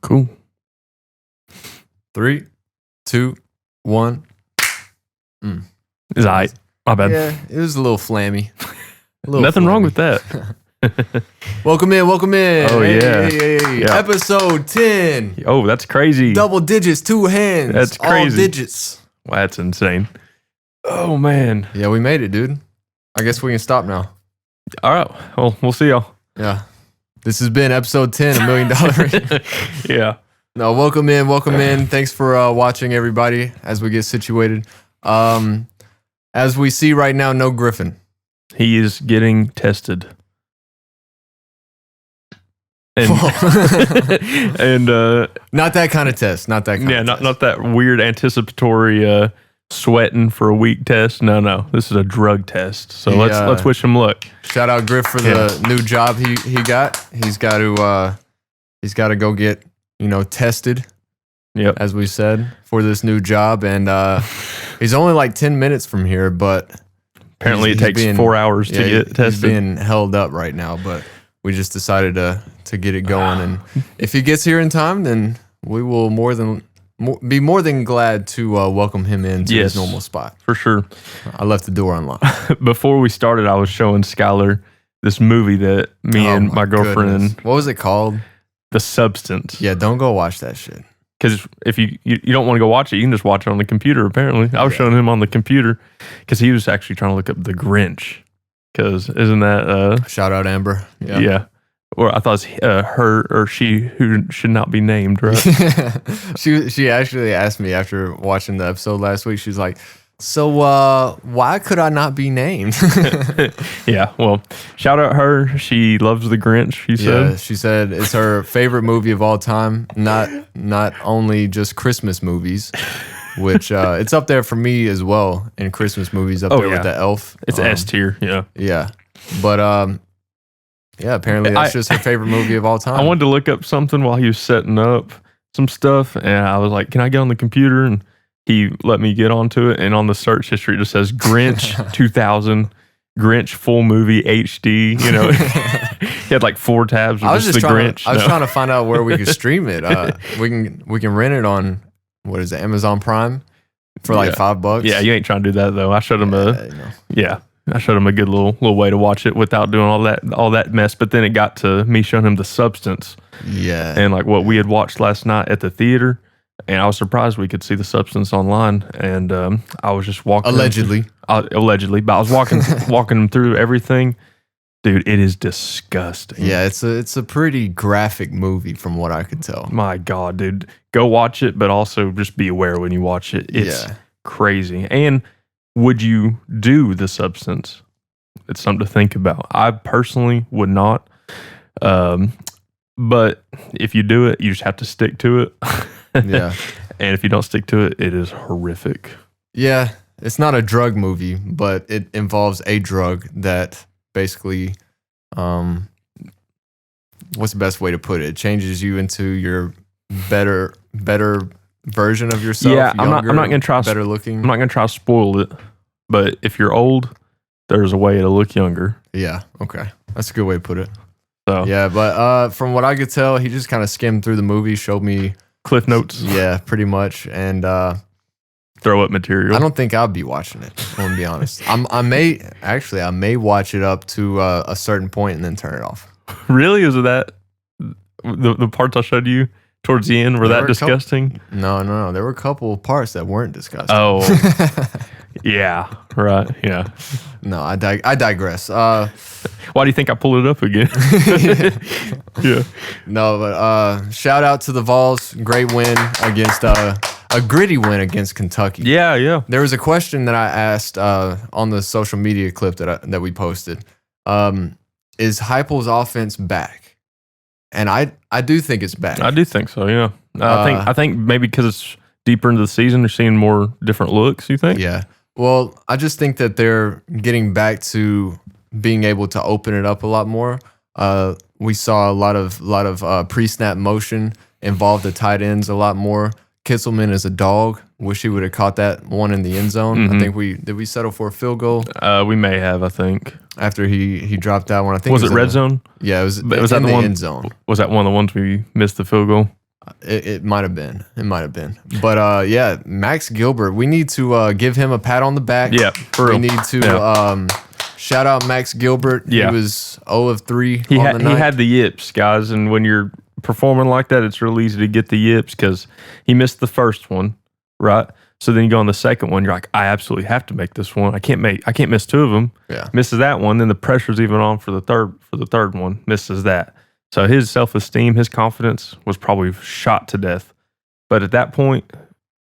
Cool. 3, 2, 1. It's all right. My bad. Yeah, it was a little flammy. Nothing wrong with that. Welcome in. Oh, yeah. Yeah. Episode 10. Oh, that's crazy. Double digits, 2 hands. That's crazy. All digits. Wow, that's insane. Oh, man. Yeah, we made it, dude. I guess we can stop now. All right. Well, we'll see y'all. Yeah. This has been episode 10, $1 million. Yeah. No, welcome in. Thanks for watching, everybody, as we get situated. As we see right now, no Griffin. He is getting tested. And, and not that kind of test. Not that kind of test. Not that weird anticipatory sweating for a week test. No. This is a drug test. So let's wish him luck. Shout out Griff for the new job he got. He's got to go get, tested. Yep. As we said, for this new job, and he's only like 10 minutes from here, but apparently it takes 4 hours to get tested. He's being held up right now, but we just decided to get it going, and if he gets here in time, then we will be more than glad to welcome him into his normal spot. For sure. I left the door unlocked. Before we started, I was showing Skylar this movie that me and my girlfriend. Goodness. What was it called? The Substance. Yeah, don't go watch that shit. Because if you don't want to go watch it, you can just watch it on the computer, apparently. I was showing him on the computer because he was actually trying to look up The Grinch. Because isn't that... Shout out Amber. Yeah. Or I thought it was her or she who should not be named, right? She actually asked me after watching the episode last week, she's like, so why could I not be named? Yeah, well, shout out her. She loves The Grinch, she said. Yeah, she said it's her favorite movie of all time, not only just Christmas movies, which it's up there for me as well, in Christmas movies with the elf. It's S tier, yeah. Yeah, but apparently that's just her favorite movie of all time. I wanted to look up something while he was setting up some stuff, and I was like, can I get on the computer? And he let me get onto it, and on the search history, it just says Grinch 2000, Grinch full movie HD. He had like 4 tabs of just the Grinch. I was trying to find out where we could stream it. We can rent it on, what is it, Amazon Prime for like $5. Yeah, you ain't trying to do that though. I showed him I showed him a good little way to watch it without doing all that mess. But then it got to me showing him The Substance. Yeah. And like what we had watched last night at the theater. And I was surprised we could see The Substance online. And I was just walking. Allegedly. But I was walking him through everything. Dude, it is disgusting. Yeah, it's a pretty graphic movie from what I could tell. My God, dude. Go watch it, but also just be aware when you watch it. It's crazy. And would you do The Substance? It's something to think about. I personally would not. But if you do it, you just have to stick to it. Yeah. And if you don't stick to it, it is horrific. Yeah. It's not a drug movie, but it involves a drug that basically, what's the best way to put it? It changes you into your better version of yourself. Yeah, younger, I'm not gonna try better looking. I'm not gonna try to spoil it, but if you're old, there's a way to look younger. Yeah, okay, that's a good way to put it. So yeah, but from what I could tell, he just kind of skimmed through the movie, showed me Cliff Notes. Yeah, pretty much, and throw up material. I don't think I'll be watching it. I'm gonna be honest. I may watch it up to a certain point and then turn it off. Really? Is it that the parts I showed you towards the end were that disgusting? No. There were a couple of parts that weren't disgusting. Oh, yeah, right, yeah. No, I digress. Why do you think I pulled it up again? Yeah. No, but shout out to the Vols. Great win against a gritty win against Kentucky. Yeah. There was a question that I asked on the social media clip that we posted. Is Heupel's offense back? And I do think it's back. I do think so, yeah. I think maybe because it's deeper into the season, they're seeing more different looks, you think? Yeah. Well, I just think that they're getting back to being able to open it up a lot more. We saw a lot of pre-snap motion, involve the tight ends a lot more. Kitzelman is a dog. Wish he would have caught that one in the end zone. Mm-hmm. I think we settle for a field goal. We may have, I think. After he dropped that one. I think was it red zone? Yeah, it was that in the the one, end zone. Was that one of the ones we missed the field goal? It might have been. It might have been. But yeah, Max Gilbert. We need to give him a pat on the back. Yeah, for real. We need to shout out Max Gilbert. Yeah. He was 0 of 3 He on the night. had the yips, guys, and when you're performing like that, it's real easy to get the yips because he missed the first one, right? So then you go on the second one, you're like, I absolutely have to make this one. I can't miss 2 of them. Yeah. Misses that one, then the pressure's even on for the third one. Misses that. So his self-esteem, his confidence was probably shot to death. But at that point,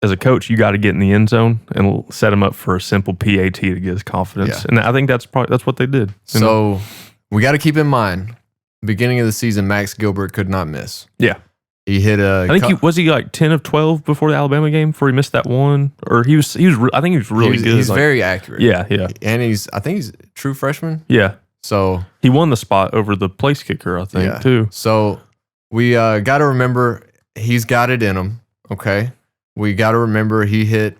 as a coach, you got to get in the end zone and set him up for a simple PAT to get his confidence. Yeah. And I think that's what they did. So we got to keep in mind, beginning of the season, Max Gilbert could not miss. Yeah. He hit I think was he like 10 of 12 before the Alabama game before he missed that one? Or I think he was really good. He's very accurate. Yeah, yeah. And I think he's a true freshman. Yeah. So he won the spot over the place kicker, I think, too. So we got to remember he's got it in him. Okay. We got to remember he hit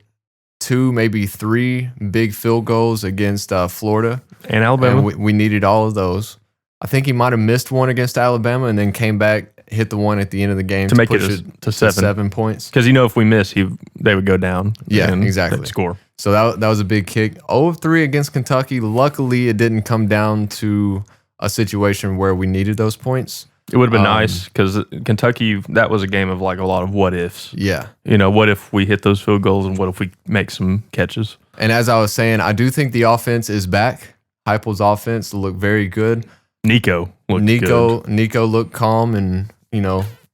2, maybe 3 big field goals against Florida and Alabama. And we needed all of those. I think he might have missed one against Alabama and then came back, hit the one at the end of the game to make it to 7 points. Because if we miss, they would go down. Yeah, exactly. Score. So that was a big kick. 0 of 3 against Kentucky. Luckily, it didn't come down to a situation where we needed those points. It would have been nice because Kentucky, that was a game of like a lot of what ifs. Yeah. What if we hit those field goals and what if we make some catches? And as I was saying, I do think the offense is back. Heupel's offense looked very good. Nico looked good. Nico looked calm and,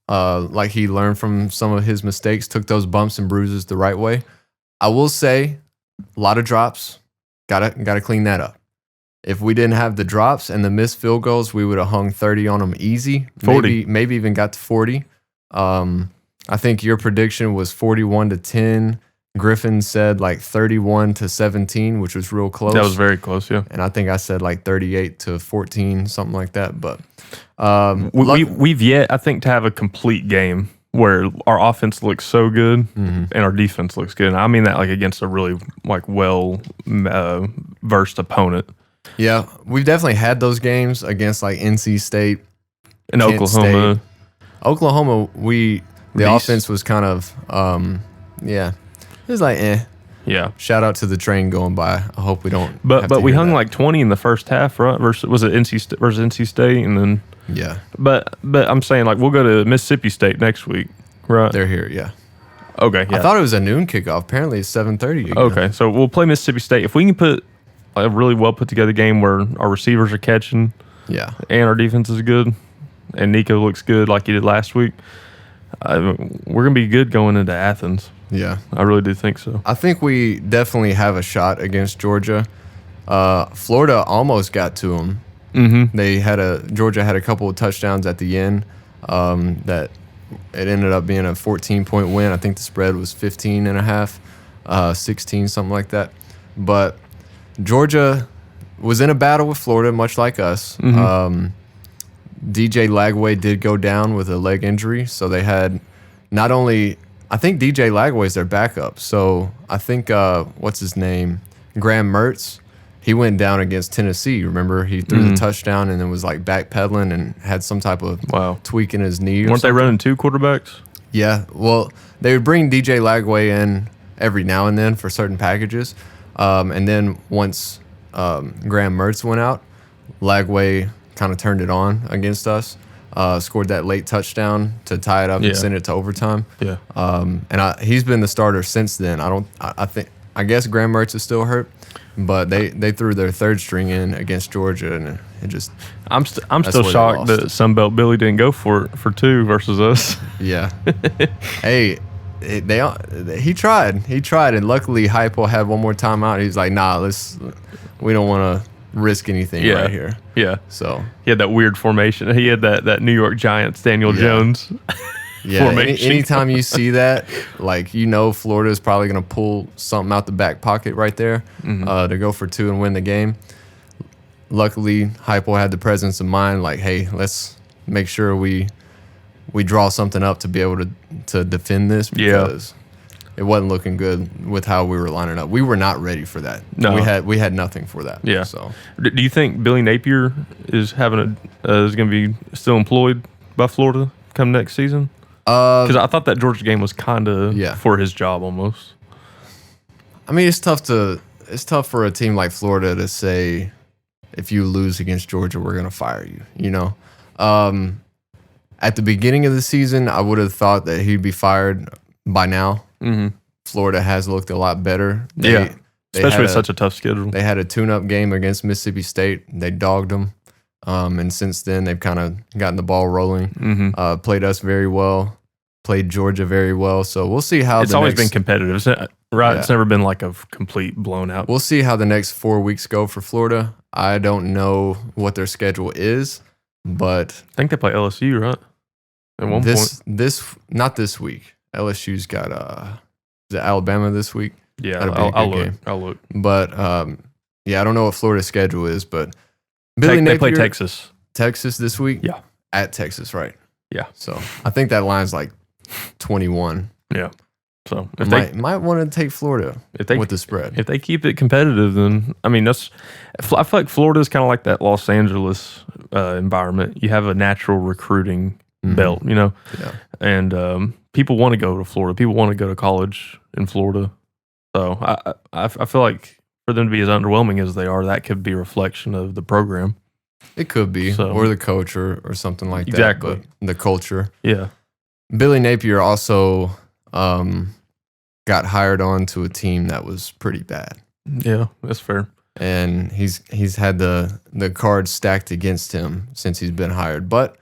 like he learned from some of his mistakes, took those bumps and bruises the right way. I will say, a lot of drops. Gotta clean that up. If we didn't have the drops and the missed field goals, we would have hung 30 on them easy. 40. Maybe even got to 40. I think your prediction was 41-10. Griffin said like 31-17, which was real close. That was very close, yeah. And I think I said like 38-14, something like that. But we've yet, I think, to have a complete game where our offense looks so good and our defense looks good. And I mean that like against a really like versed opponent. Yeah, we've definitely had those games against like NC State and Kent Oklahoma. State. Oklahoma, the offense was kind of it was like Yeah. Shout out to the train going by. I hope we don't. But we hung like 20 in the first half, right? Versus NC State, and then yeah. But I'm saying like we'll go to Mississippi State next week, right? They're here, yeah. Okay, yeah. I thought it was a noon kickoff. Apparently it's 7:30. Okay, so we'll play Mississippi State. If we can put a really well put together game where our receivers are catching, yeah, and our defense is good, and Nico looks good like he did last week, we're gonna be good going into Athens. Yeah, I really do think so. I think we definitely have a shot against Georgia. Florida almost got to them. Mm-hmm. Georgia had a couple of touchdowns at the end. That it ended up being a 14-point win. I think the spread was 15.5, 16, something like that. But Georgia was in a battle with Florida, much like us. Mm-hmm. DJ Lagway did go down with a leg injury, so they had not only. I think DJ Lagway is their backup. So I think what's his name, Graham Mertz. He went down against Tennessee. Remember, he threw the touchdown and then was like backpedaling and had some type of tweak in his knee. Weren't they running two quarterbacks? Yeah. Well, they would bring DJ Lagway in every now and then for certain packages. And then once Graham Mertz went out, Lagway kind of turned it on against us. Scored that late touchdown to tie it up and send it to overtime. Yeah. And he's been the starter since then. I guess Graham Mertz is still hurt. But they threw their third string in against Georgia, and it just. I'm still shocked that Sunbelt Billy didn't go for two versus us. Yeah. Hey, he tried, and luckily Heupel had one more timeout. He's like, nah, we don't want to risk anything right here. Yeah. So he had that weird formation. He had that New York Giants Daniel Jones. Yeah, anytime you see that, like, Florida is probably going to pull something out the back pocket right there to go for two and win the game. Luckily, Heupel had the presence of mind, like, hey, let's make sure we draw something up to be able to defend this because it wasn't looking good with how we were lining up. We were not ready for that. No. We had nothing for that. Yeah. So, do you think Billy Napier is going to be still employed by Florida come next season? Because I thought that Georgia game was kind of for his job almost. I mean, it's tough for a team like Florida to say, if you lose against Georgia, we're going to fire you, you know? At the beginning of the season, I would have thought that he'd be fired by now. Mm-hmm. Florida has looked a lot better. Especially with such a tough schedule. They had a tune-up game against Mississippi State. They dogged them. And since then, they've kind of gotten the ball rolling. Mm-hmm. Played us very well. Played Georgia very well. So we'll see how it's always been competitive, right? Yeah. It's never been like a complete blown out. We'll see how the next 4 weeks go for Florida. I don't know what their schedule is, but I think they play LSU, right? At one point. Not this week. LSU's got is it Alabama this week? Yeah, I'll look. But I don't know what Florida's schedule is, but they play Texas. Texas this week? Yeah. At Texas, right? Yeah. So I think that line's like 21. Yeah. So if they might want to take Florida with the spread. If they keep it competitive, then I mean I feel like Florida is kind of like that Los Angeles environment. You have a natural recruiting belt, you know, and people want to go to Florida. People want to go to college in Florida. So I feel like for them to be as underwhelming as they are, that could be a reflection of the program. It could be, or the coach or something like that. Exactly. But the culture. Yeah. Billy Napier also got hired on to a team that was pretty bad. Yeah, that's fair. And he's had the cards stacked against him since he's been hired. But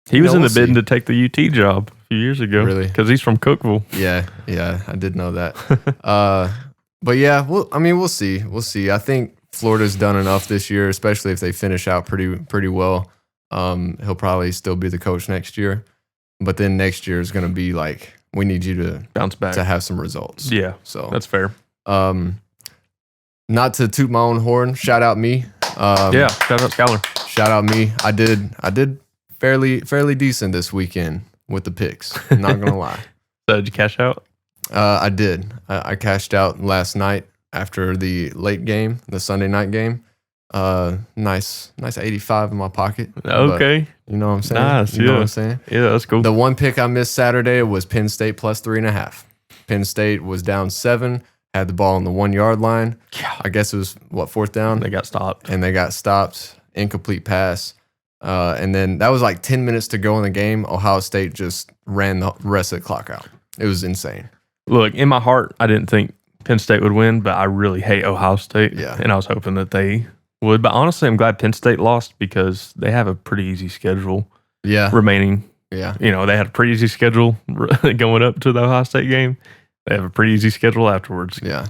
he was in the bidding to take the UT job a few years ago. Really? Because he's from Cookeville. Yeah, I did know that. But yeah, we'll see. We'll see. I think Florida's done enough this year, especially if they finish out pretty well. He'll probably still be the coach next year. But then next year is going to be like, we need you to bounce back to have some results. Yeah, so that's fair. Not to toot my own horn. Shout out me. Shout out Skylar. Shout out me. I did fairly decent this weekend with the picks. Not gonna lie. So did you cash out? I did. I cashed out last night after the late game, the Sunday night game. Nice 85 in my pocket. Okay. You know what I'm saying? Nice. You know what I'm saying? Yeah, that's cool. The one pick I missed Saturday was Penn State plus 3.5. Penn State was down 7, had the ball on the 1 yard line. Yeah. I guess it was fourth down. They got stopped. Incomplete pass. And then that was like 10 minutes to go in the game. Ohio State just ran the rest of the clock out. It was insane. Look, in my heart, I didn't think Penn State would win, but I really hate Ohio State. Yeah. And I was hoping that they would. But honestly, I'm glad Penn State lost because they have a pretty easy schedule remaining. Yeah. You know, they had a pretty easy schedule going up to the Ohio State game. They have a pretty easy schedule afterwards. Yeah.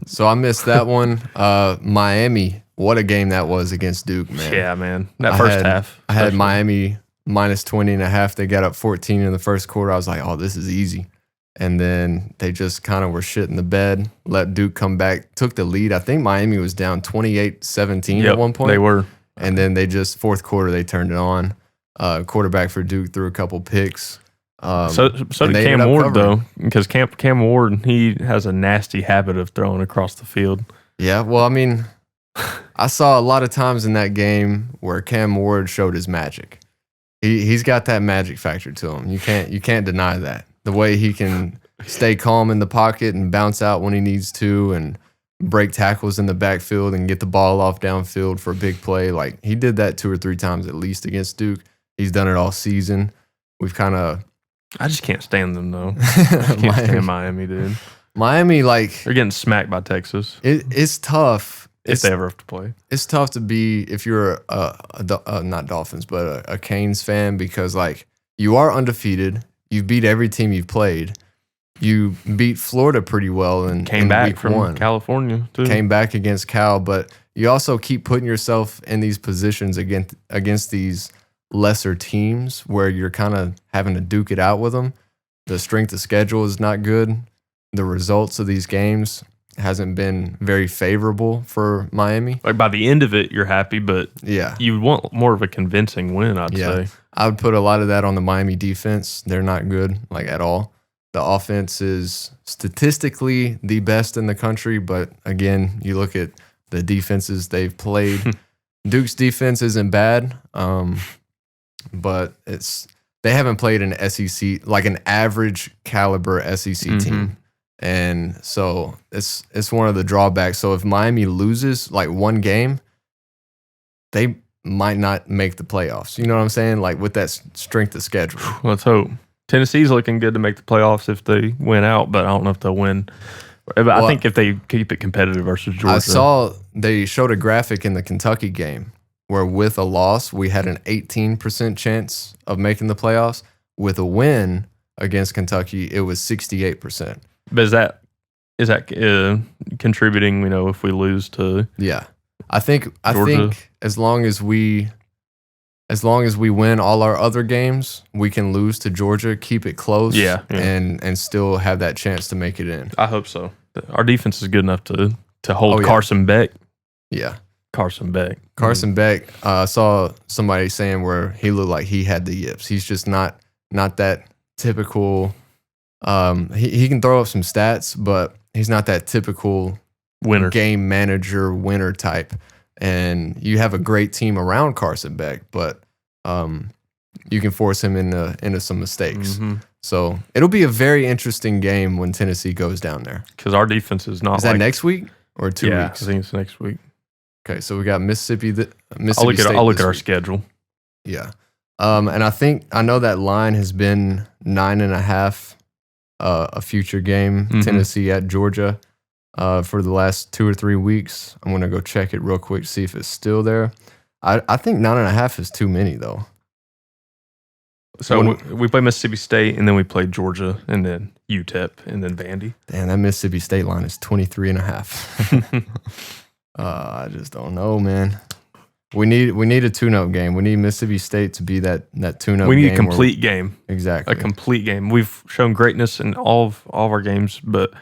So I missed that one. Miami, what a game that was against Duke, man. Yeah, man. That first half. I had Miami minus 20.5. They got up 14 in the first quarter. I was like, oh, this is easy. And then they just kind of were shit in the bed, let Duke come back, took the lead. I think Miami was down 28-17 at one point. They were. And then fourth quarter, they turned it on. Quarterback for Duke threw a couple picks. So did Cam Ward, though, because Cam Ward, he has a nasty habit of throwing across the field. Yeah, well, I mean, I saw a lot of times in that game where Cam Ward showed his magic. He's got that magic factor to him. You can't deny that. The way he can stay calm in the pocket and bounce out when he needs to and break tackles in the backfield and get the ball off downfield for a big play. Like, he did that 2 or 3 times at least against Duke. He's done it all season. We've kind of... I just can't stand them, though. I can't stand Miami, dude. Miami, like... They're getting smacked by Texas. It's tough. If they ever have to play. It's tough to be, if you're not Dolphins, but a Canes fan, because, like, you are undefeated. You've beat every team you've played. You beat Florida pretty well and came back from California too. Came back against Cal, but you also keep putting yourself in these positions against these lesser teams where you're kind of having to duke it out with them. The strength of schedule is not good. The results of these games hasn't been very favorable for Miami. Like, by the end of it, you're happy, but you want more of a convincing win, I'd say. I would put a lot of that on the Miami defense. They're not good, like, at all. The offense is statistically the best in the country, but again, you look at the defenses they've played. Duke's defense isn't bad, but it's they haven't played an SEC, like an average caliber SEC team. And so it's one of the drawbacks. So if Miami loses like one game, they might not make the playoffs. You know what I'm saying? Like with that strength of schedule. Let's hope. Tennessee's looking good to make the playoffs if they win out, but I don't know if they'll win. But I think if they keep it competitive versus Georgia. I saw they showed a graphic in the Kentucky game where with a loss, we had an 18% chance of making the playoffs. With a win against Kentucky, it was 68%. But is that contributing, if we lose to I think as long as we win all our other games, we can lose to Georgia, keep it close, and still have that chance to make it in. I hope so. Our defense is good enough to hold Carson Beck. Yeah. Carson Beck. I saw somebody saying where he looked like he had the yips. He's just not that typical. He can throw up some stats, but he's not that typical winner, game manager, winner type. And you have a great team around Carson Beck, but you can force him into some mistakes. So it'll be a very interesting game when Tennessee goes down there. Because our defense is not. Is that next week or 2 weeks? I think it's next week. Okay, so we got Mississippi. I'll look at our schedule. Yeah, and I know that line has been 9.5. A future game, Tennessee at Georgia, for the last 2 or 3 weeks. I'm gonna go check it real quick, see if it's still there. I think 9.5 is too many though. So we play Mississippi State, and then we play Georgia, and then UTEP, and then Vandy. Damn, that Mississippi State line is 23.5. I just don't know, man. We need a tune-up game. We need Mississippi State to be that tune-up game. We need a complete game. Exactly. A complete game. We've shown greatness in all of our games, but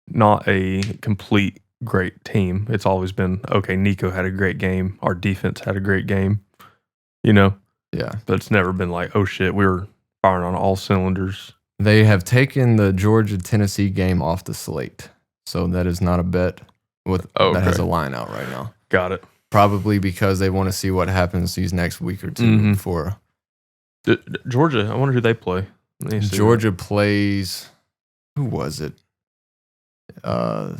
not a complete great team. It's always been, okay, Nico had a great game. Our defense had a great game. Yeah. But it's never been like, oh shit, we were firing on all cylinders. They have taken the Georgia-Tennessee game off the slate. So that is not a bet that has a line out right now. Got it. Probably because they want to see what happens these next week or two before. Georgia, I wonder who they play. Georgia plays, who was it?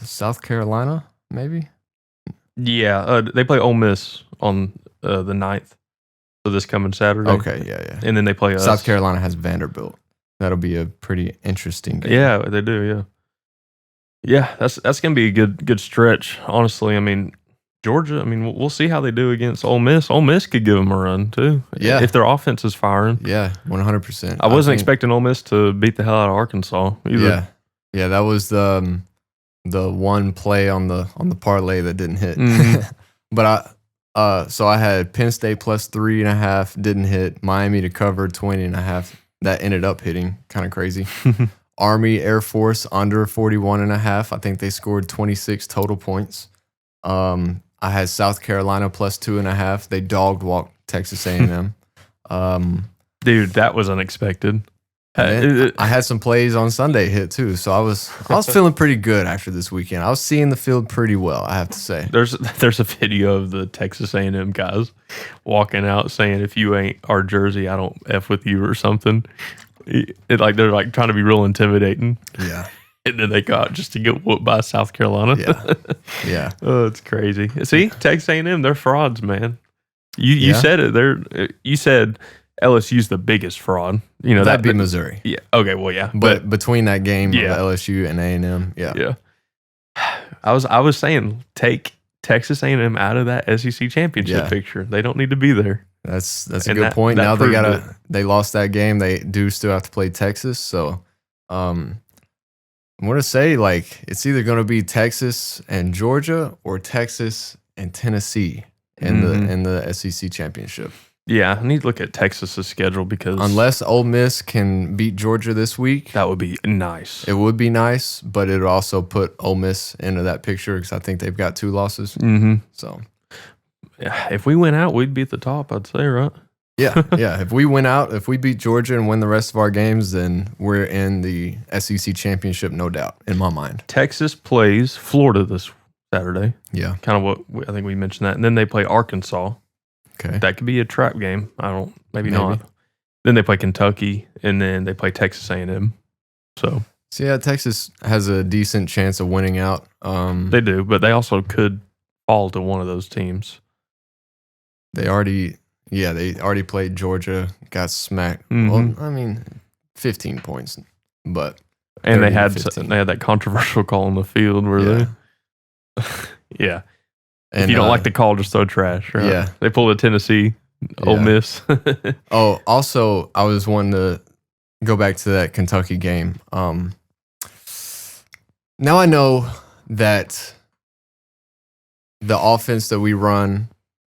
South Carolina, maybe? Yeah, they play Ole Miss on the 9th. So this coming Saturday. Okay, yeah. And then they play us. South Carolina has Vanderbilt. That'll be a pretty interesting game. Yeah, they do, yeah. Yeah, that's going to be a good stretch, honestly. I mean, Georgia, we'll see how they do against Ole Miss. Ole Miss could give them a run, too. Yeah. If their offense is firing. Yeah, 100%. I wasn't expecting Ole Miss to beat the hell out of Arkansas either. Yeah, that was the one play on the parlay that didn't hit. But so I had Penn State plus 3.5, didn't hit. Miami to cover 20.5. That ended up hitting. Kind of crazy. Army Air Force under 41.5. I think they scored 26 total points. I had South Carolina plus 2.5. They dog walked Texas A&M. Dude, that was unexpected. I had some plays on Sunday hit too, so I was feeling pretty good after this weekend. I was seeing the field pretty well, I have to say. There's a video of the Texas A&M guys walking out saying, "If you ain't our jersey, I don't F with you" or something. They're like trying to be real intimidating. Yeah. And then they got just to get whooped by South Carolina. Yeah. Oh, it's crazy. See, Texas A&M, they're frauds, man. You said it. You said LSU's the biggest fraud. That'd be Missouri. Yeah. Okay. Well, yeah. But between that game of LSU and A&M, yeah. I was saying take Texas A&M out of that SEC championship picture. They don't need to be there. That's a good point. Now they lost that game. They do still have to play Texas. So I'm gonna say it's either gonna be Texas and Georgia or Texas and Tennessee in the SEC championship. Yeah, I need to look at Texas's schedule because unless Ole Miss can beat Georgia this week, that would be nice. It would be nice, but it would also put Ole Miss into that picture because I think they've got 2 losses. So, yeah, if we went out, we'd be at the top. I'd say, right? Yeah. If we win out, if we beat Georgia and win the rest of our games, then we're in the SEC championship, no doubt, in my mind. Texas plays Florida this Saturday. Yeah, kind of what I think we mentioned that, and then they play Arkansas. Okay. That could be a trap game. Maybe not. Then they play Kentucky, and then they play Texas A&M. So yeah, Texas has a decent chance of winning out. They do, but they also could fall to one of those teams. They already played Georgia, got smacked. Mm-hmm. Well, I mean, 15 points, but and they had that controversial call on the field where they, yeah. And if you don't like the call, just throw trash. Right? Yeah, they pulled a Tennessee, Ole Miss. Also, I was wanting to go back to that Kentucky game. Now I know that the offense that we run,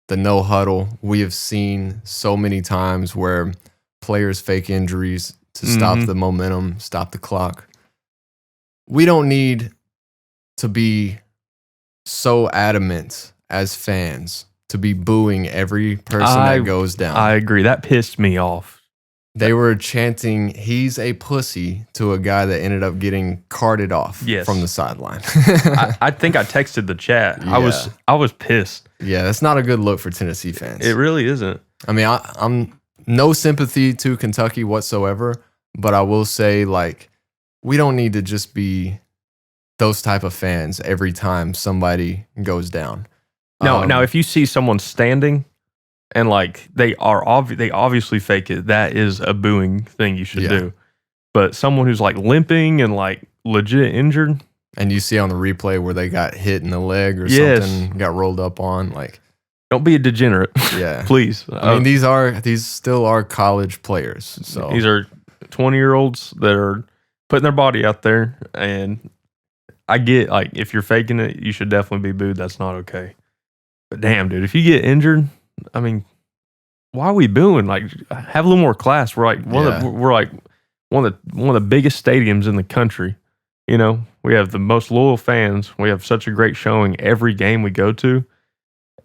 the no huddle, we have seen so many times where players fake injuries to stop the momentum, stop the clock. We don't need to be so adamant as fans to be booing every person that goes down. I agree. That pissed me off. They were chanting, "He's a pussy," to a guy that ended up getting carted off from the sideline. I think I texted the chat. Yeah. I was pissed. Yeah, that's not a good look for Tennessee fans. It really isn't. I mean, I'm no sympathy to Kentucky whatsoever, but I will say, like, we don't need to just be those type of fans every time somebody goes down. Now, if you see someone standing and like they obviously fake it, that is a booing thing you should do. But someone who's like limping and like legit injured, and you see on the replay where they got hit in the leg or something, got rolled up on, like, don't be a degenerate. Yeah, please. I mean, these still are college players. So these are 20-year-olds that are putting their body out there, and I get, like, if you're faking it, you should definitely be booed. That's not okay. But damn, dude, if you get injured, I mean, why are we booing? Like, have a little more class. We're like one of the biggest stadiums in the country. You know, we have the most loyal fans. We have such a great showing every game we go to.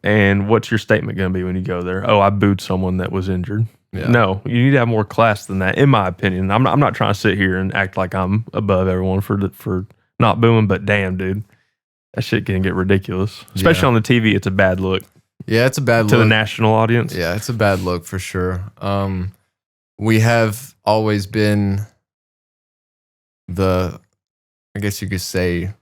And what's your statement going to be when you go there? Oh, I booed someone that was injured. Yeah. No, you need to have more class than that, in my opinion. I'm not trying to sit here and act like I'm above everyone for not booing, but damn, dude, that shit can get ridiculous. Especially on the TV, it's a bad look. Yeah, it's a bad look. To the national audience. Yeah, it's a bad look for sure. We have always been I guess you could say,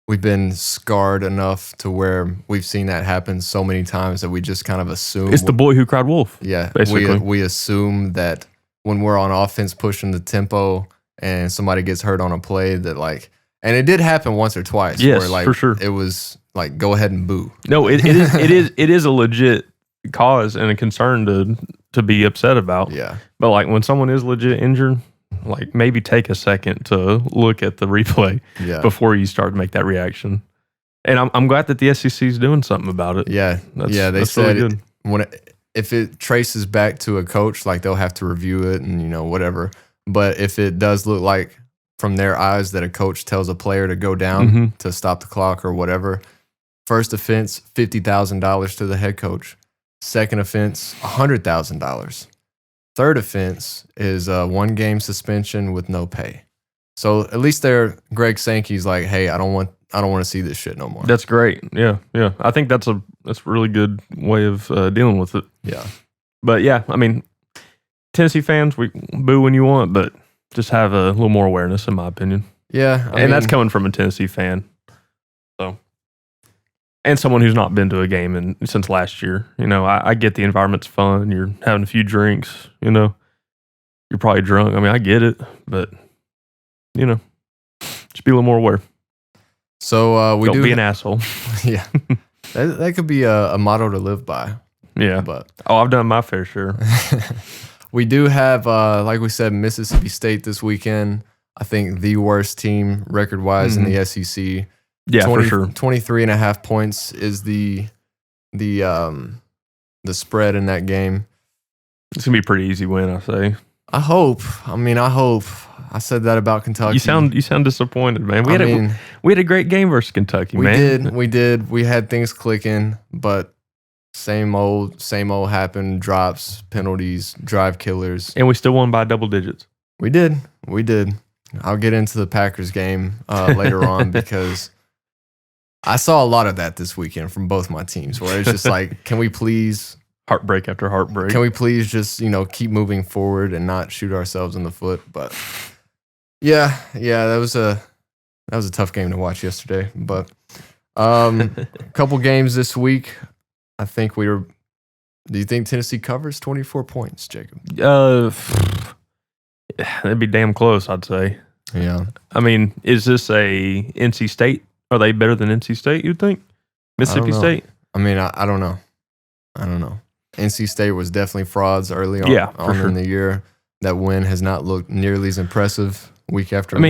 we've been scarred enough to where we've seen that happen so many times that we just kind of assume. It's the boy who cried wolf. Yeah, basically. We assume that when we're on offense pushing the tempo and somebody gets hurt on a play that, like, and it did happen once or twice. Yes, where, like, for sure. It was like, go ahead and boo. No, it is a legit cause and a concern to be upset about. Yeah. But like when someone is legit injured, like maybe take a second to look at the replay before you start to make that reaction. And I'm glad that the SEC is doing something about it. Yeah. They said really good. If it traces back to a coach, like, they'll have to review it and, you know, whatever. But if it does look like from their eyes that a coach tells a player to go down to stop the clock or whatever, first offense, $50,000 to the head coach. Second offense, $100,000. Third offense is a 1-game suspension with no pay. So at least Greg Sankey's like, hey, I don't want to see this shit no more. That's great. Yeah. I think that's a really good way of dealing with it. Yeah. But yeah, I mean, Tennessee fans, we boo when you want, but just have a little more awareness, in my opinion. Yeah. And that's coming from a Tennessee fan. So, and someone who's not been to a game since last year. You know, I get the environment's fun. You're having a few drinks, you know. You're probably drunk. I mean, I get it, but, you know, just be a little more aware. So Don't be an asshole. Yeah. That could be a motto to live by. Yeah. But I've done my fair share. We do have, like we said, Mississippi State this weekend. I think the worst team record-wise in the SEC. Yeah, for sure. 23.5 points is the spread in that game. It's going to be a pretty easy win, I say. I hope. I said that about Kentucky. You sound disappointed, man. We had a great game versus Kentucky, man. We did. We had things clicking, but same old happened. Drops, penalties, drive killers. And we still won by double digits. We did. I'll get into the Packers game later on because I saw a lot of that this weekend from both my teams where it's just like, can we please Heartbreak after heartbreak. Can we please just, keep moving forward and not shoot ourselves in the foot? But yeah, that was a tough game to watch yesterday. But a couple games this week. I think do you think Tennessee covers 24 points, Jacob? That'd be damn close, I'd say. Yeah. I mean, is this a NC State? Are they better than NC State, you'd think? Mississippi State? I mean, I don't know. NC State was definitely frauds early on, sure. in the year. That win has not looked nearly as impressive week after week. We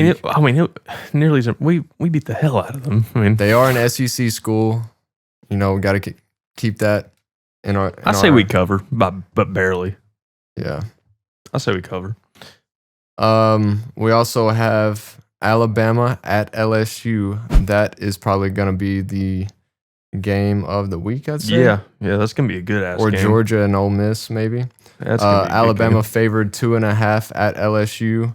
beat the hell out of them. I mean, they are an SEC school. Got to keep that in our. I say we cover, but barely. Yeah, I say we cover. We also have Alabama at LSU. That is probably going to be the game of the week, I'd say. Yeah, that's gonna be a good ass. Or game. Georgia and Ole Miss, maybe. That's Alabama favored 2.5 at LSU.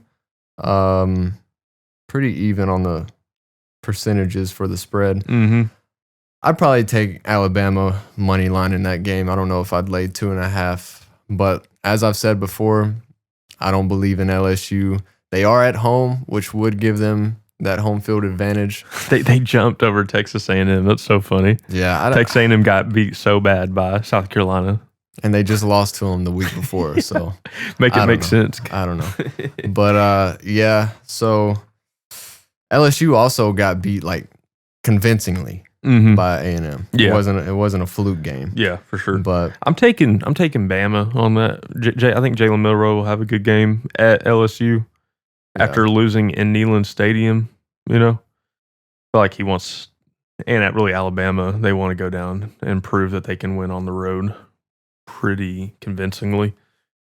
Pretty even on the percentages for the spread. Mm-hmm. I'd probably take Alabama money line in that game. I don't know if I'd lay 2.5, but as I've said before, I don't believe in LSU. They are at home, which would give them that home field advantage. They jumped over Texas A&M. That's so funny. Yeah, Texas A&M got beat so bad by South Carolina, and they just lost to them the week before. So make sense. I don't know, but So LSU also got beat like convincingly by A&M. Yeah, it wasn't a fluke game. Yeah, for sure. But I'm taking Bama on that. I think Jalen Milroe will have a good game at LSU. After losing in Neyland Stadium, I feel like he wants, and at really Alabama, they want to go down and prove that they can win on the road pretty convincingly.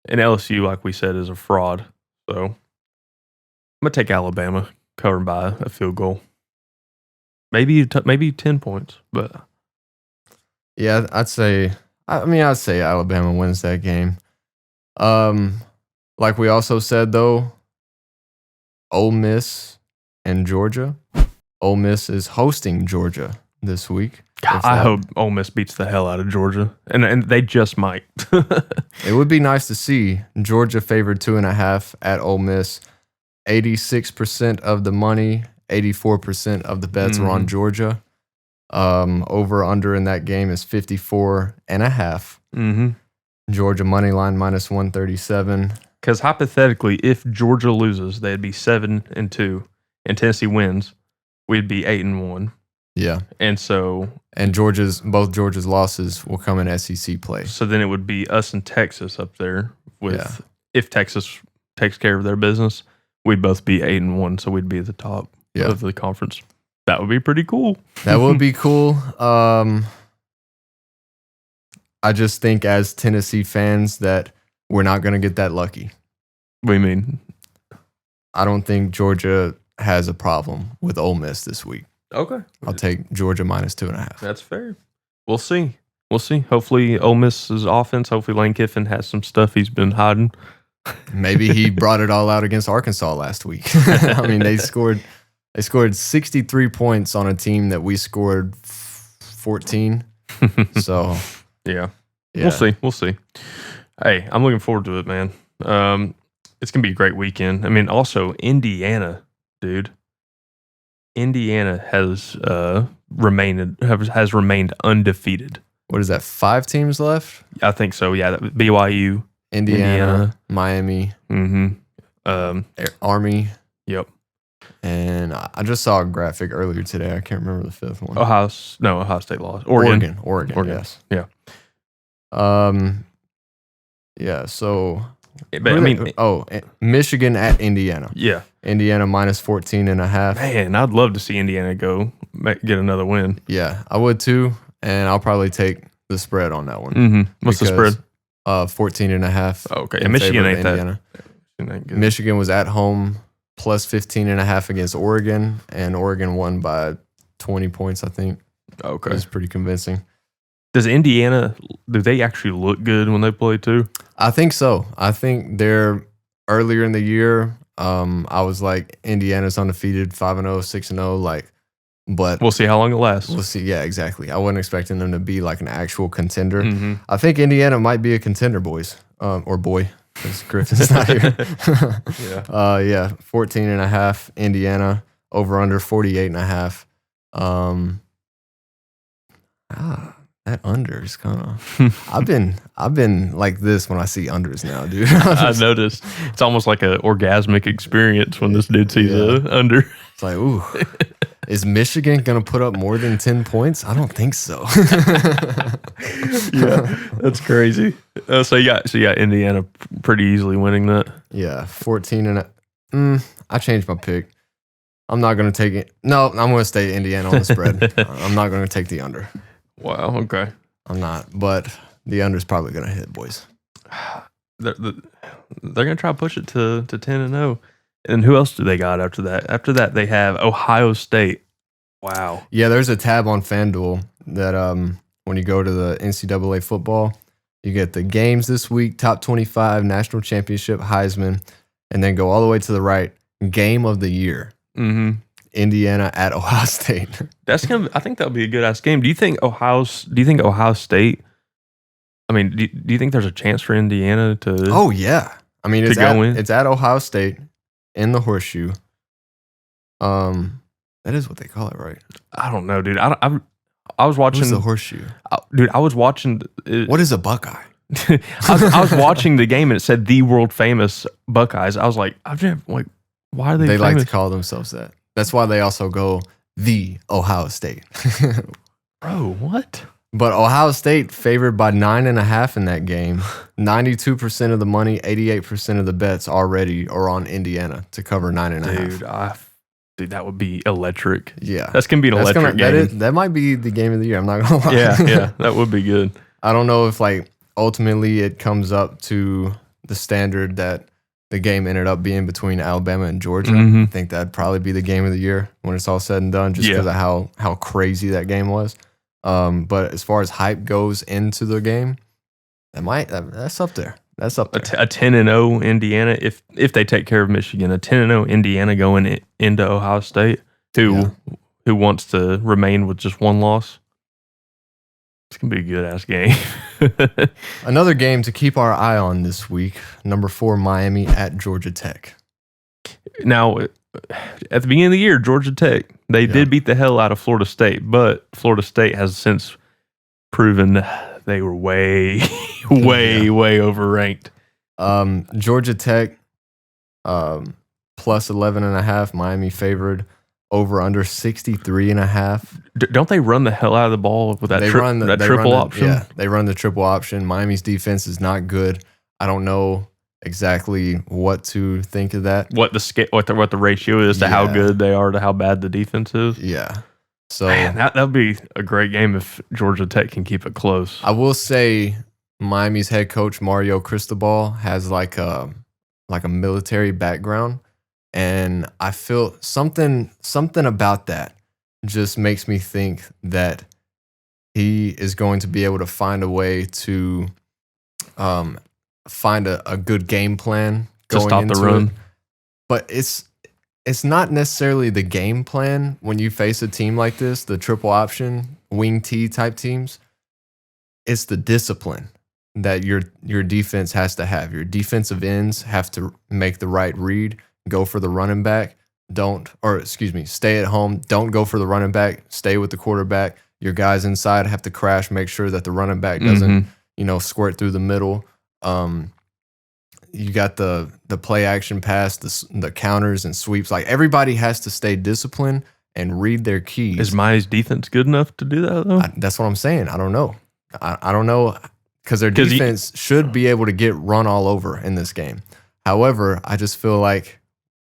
And LSU, like we said, is a fraud. So I'm going to take Alabama covered by a field goal. Maybe 10 points, but. Yeah, I'd say Alabama wins that game. Like we also said, though, Ole Miss and Georgia. Ole Miss is hosting Georgia this week. I hope Ole Miss beats the hell out of Georgia, and they just might. It would be nice to see Georgia favored 2.5 at Ole Miss. 86% of the money, 84% of the bets are on Georgia. Over under in that game is 54.5. Mm-hmm. Georgia money line minus 137. Because hypothetically, if Georgia loses, they'd be 7-2, and Tennessee wins, we'd be 8-1. Yeah, and both Georgia's losses will come in SEC play. So then it would be us and Texas up there. If Texas takes care of their business, we'd both be 8-1, so we'd be at the top of the conference. That would be pretty cool. That would be cool. I just think as Tennessee fans that we're not going to get that lucky. What do you mean? I don't think Georgia has a problem with Ole Miss this week. Okay. I'll take Georgia minus 2.5. That's fair. We'll see. Hopefully Ole Miss's offense, hopefully Lane Kiffin has some stuff he's been hiding. Maybe he brought it all out against Arkansas last week. I mean, they scored 63 points on a team that we scored 14. So, yeah. We'll see. Hey, I'm looking forward to it, man. It's going to be a great weekend. I mean, also, Indiana, dude. Indiana has remained undefeated. What is that, 5 teams left? I think so, yeah. BYU, Indiana. Miami. Mm-hmm. Army. Yep. And I just saw a graphic earlier today. I can't remember the 5th one. Ohio State lost. Oregon. Yes. Yeah. Yeah, so Michigan at Indiana. Yeah. Indiana minus 14.5. Man, I'd love to see Indiana get another win. Yeah, I would too, and I'll probably take the spread on that one. Mm-hmm. What's the spread? 14.5. Okay, and Michigan ain't Indiana. That. Michigan was at home plus 15.5 against Oregon, and Oregon won by 20 points, I think. Okay. It was pretty convincing. Does Indiana, do they actually look good when they play too? I think so. I think they're earlier in the year. I was like, Indiana's undefeated, 5-0, 6-0. Like, but We'll see how long it lasts. we'll see. Yeah, exactly. I wasn't expecting them to be like an actual contender. Mhm. I think Indiana might be a contender, boys, or boy, because Griffin's not here. Yeah. 14.5 Indiana, over under 48.5. That under is kind of. I've been like this when I see unders now, dude. I noticed. It's almost like an orgasmic experience when this dude sees a under. It's like, ooh, is Michigan gonna put up more than 10 points? I don't think so. Yeah, that's crazy. So you got Indiana pretty easily winning that. Yeah, 14 and I changed my pick. I'm not gonna take it. No, I'm gonna stay Indiana on the spread. I'm not gonna take the under. Wow. Okay. I'm not, but the under is probably gonna hit, boys. They're gonna try to push it to 10-0. And who else do they got after that? After that, they have Ohio State. Wow. Yeah, there's a tab on FanDuel that when you go to the NCAA football, you get the games this week, top 25, national championship, Heisman, and then go all the way to the right, game of the year. Mm-hmm. Indiana at Ohio State. I think that'll be a good ass game. Do you think Ohio State? I mean, do you think there's a chance for Indiana to? Oh yeah, I mean it's at Ohio State in the Horseshoe. That is what they call it, right? I don't know, dude. I was watching the Horseshoe, dude. I was watching. What is a Buckeye? I was watching the game and it said the world famous Buckeyes. I was like, why are they? They famous? like to call themselves that. That's why they also go the Ohio State. Bro, what? But Ohio State favored by 9.5 in that game. 92% of the money, 88% of the bets already are on Indiana to cover 9.5. Dude, that would be electric. Yeah. That's going to be an electric game. That might be the game of the year. I'm not going to lie. Yeah, that would be good. I don't know if ultimately it comes up to the standard that the game ended up being between Alabama and Georgia. Mm-hmm. I think that'd probably be the game of the year when it's all said and done, just because of how crazy that game was. But as far as hype goes into the game, that's up there. That's up there. A 10-0 Indiana, if they take care of Michigan, a 10-0 Indiana going into Ohio State, who wants to remain with just one loss. It's going to be a good-ass game. Another game to keep our eye on this week, number 4 Miami at Georgia Tech. Now, at the beginning of the year, Georgia Tech, they did beat the hell out of Florida State, but Florida State has since proven they were way overranked. Georgia Tech, plus 11.5, Miami favored. Over under 63.5. Don't they run the hell out of the ball with that triple option? Yeah, they run the triple option. Miami's defense is not good. I don't know exactly what to think of that. What the ratio is to how good they are to how bad the defense is. Yeah. So man, that'd be a great game if Georgia Tech can keep it close. I will say Miami's head coach Mario Cristobal has like a military background. And I feel something about that just makes me think that he is going to be able to find a way to find a good game plan to stop the run. But it's not necessarily the game plan when you face a team like this, the triple option, wing T type teams. It's the discipline that your defense has to have. Your defensive ends have to make the right read. Go for the running back. Stay at home. Don't go for the running back. Stay with the quarterback. Your guys inside have to crash, make sure that the running back doesn't, squirt through the middle. You got the play action pass, the counters and sweeps. Like everybody has to stay disciplined and read their keys. Is Miami's defense good enough to do that though? That's what I'm saying. I don't know. I don't know because their defense should be able to get run all over in this game. However, I just feel like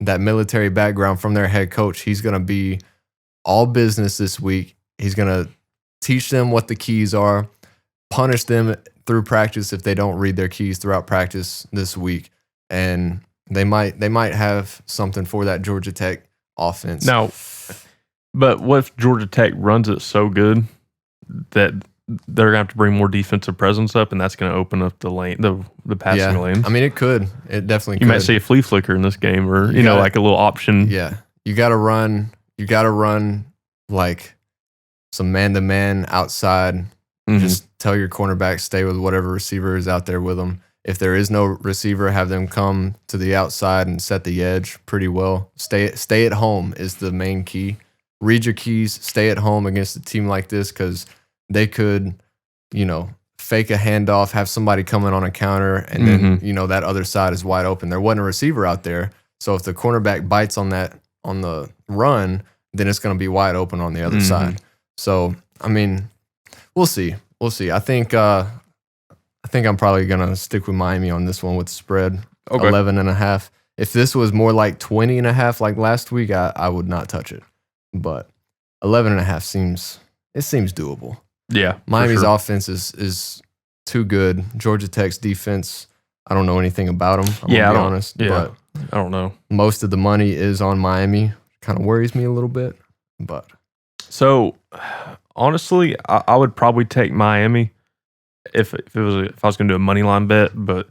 that military background from their head coach, he's going to be all business this week. He's going to teach them what the keys are, punish them through practice if they don't read their keys throughout practice this week. And they might have something for that Georgia Tech offense. Now, but what if Georgia Tech runs it so good that they're going to have to bring more defensive presence up, and that's going to open up the lane, the passing lanes? I mean, it could. It definitely could. You might see a flea flicker in this game, or like a little option. Yeah, you got to run like some man-to-man outside. Just tell your cornerback, stay with whatever receiver is out there with them. If there is no receiver, have them come to the outside and set the edge pretty well. Stay at home is the main key. Read your keys, stay at home against a team like this because they could, fake a handoff, have somebody coming on a counter, and then, that other side is wide open. There wasn't a receiver out there. So if the cornerback bites on the run, then it's going to be wide open on the other side. So, I mean, we'll see. I think I'm probably going to stick with Miami on this one with the spread, 11.5. If this was more like 20.5 like last week, I would not touch it. But 11.5 seems doable. Yeah. Miami's offense is too good. Georgia Tech's defense, I don't know anything about them. I'm gonna be honest. Yeah, but I don't know. Most of the money is on Miami. Kind of worries me a little bit. But so honestly, I would probably take Miami if I was going to do a money line bet. But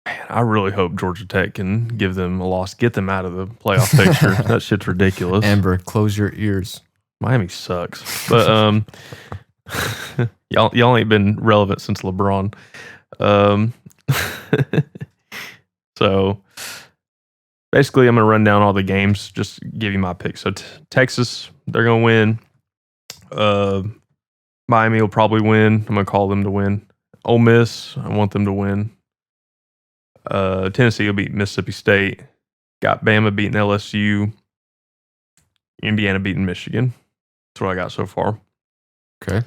man, I really hope Georgia Tech can give them a loss, get them out of the playoff picture. That shit's ridiculous. Amber, close your ears. Miami sucks. But y'all ain't been relevant since LeBron. So basically, I'm going to run down all the games, just give you my picks. So Texas, they're going to win. Miami will probably win. I'm going to call them to win. Ole Miss, I want them to win. Tennessee will beat Mississippi State. Got Bama beating LSU. Indiana beating Michigan. That's what I got so far. Okay.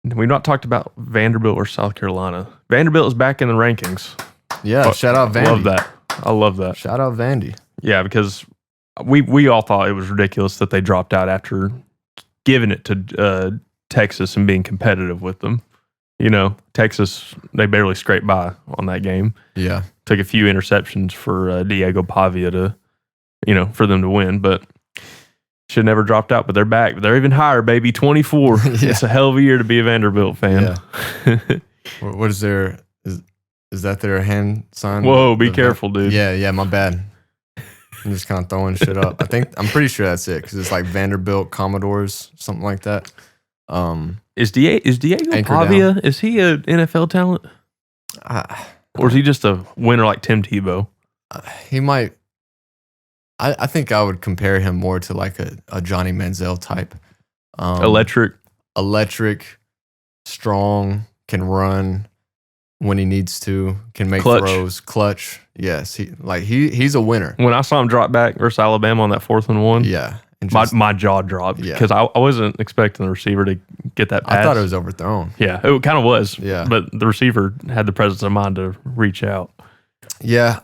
We've not talked about Vanderbilt or South Carolina. Vanderbilt is back in the rankings. Yeah, shout out Vandy. I love that. Shout out Vandy. Yeah, because we all thought it was ridiculous that they dropped out after giving it to Texas and being competitive with them. Texas, they barely scraped by on that game. Yeah. Took a few interceptions for Diego Pavia to, for them to win, but should never dropped out. But they're back. They're even higher, baby. 24. Yeah. It's a hell of a year to be a Vanderbilt fan. Yeah. What is their? Is that their hand sign? Whoa, be careful, dude. Yeah, my bad. I'm just kind of throwing shit up. I'm pretty sure that's it because it's like Vanderbilt Commodores, something like that. Is Diego Pavia? Down. Is he an NFL talent, or is he just a winner like Tim Tebow? He might. I think I would compare him more to like a Johnny Manziel type. Electric, strong, can run when he needs to, can make throws, clutch. Yes, he's a winner. When I saw him drop back versus Alabama on that 4th and 1, yeah, my jaw dropped because I wasn't expecting the receiver to get that pass. I thought it was overthrown. Yeah, it kind of was. Yeah, but the receiver had the presence of mind to reach out. Yeah,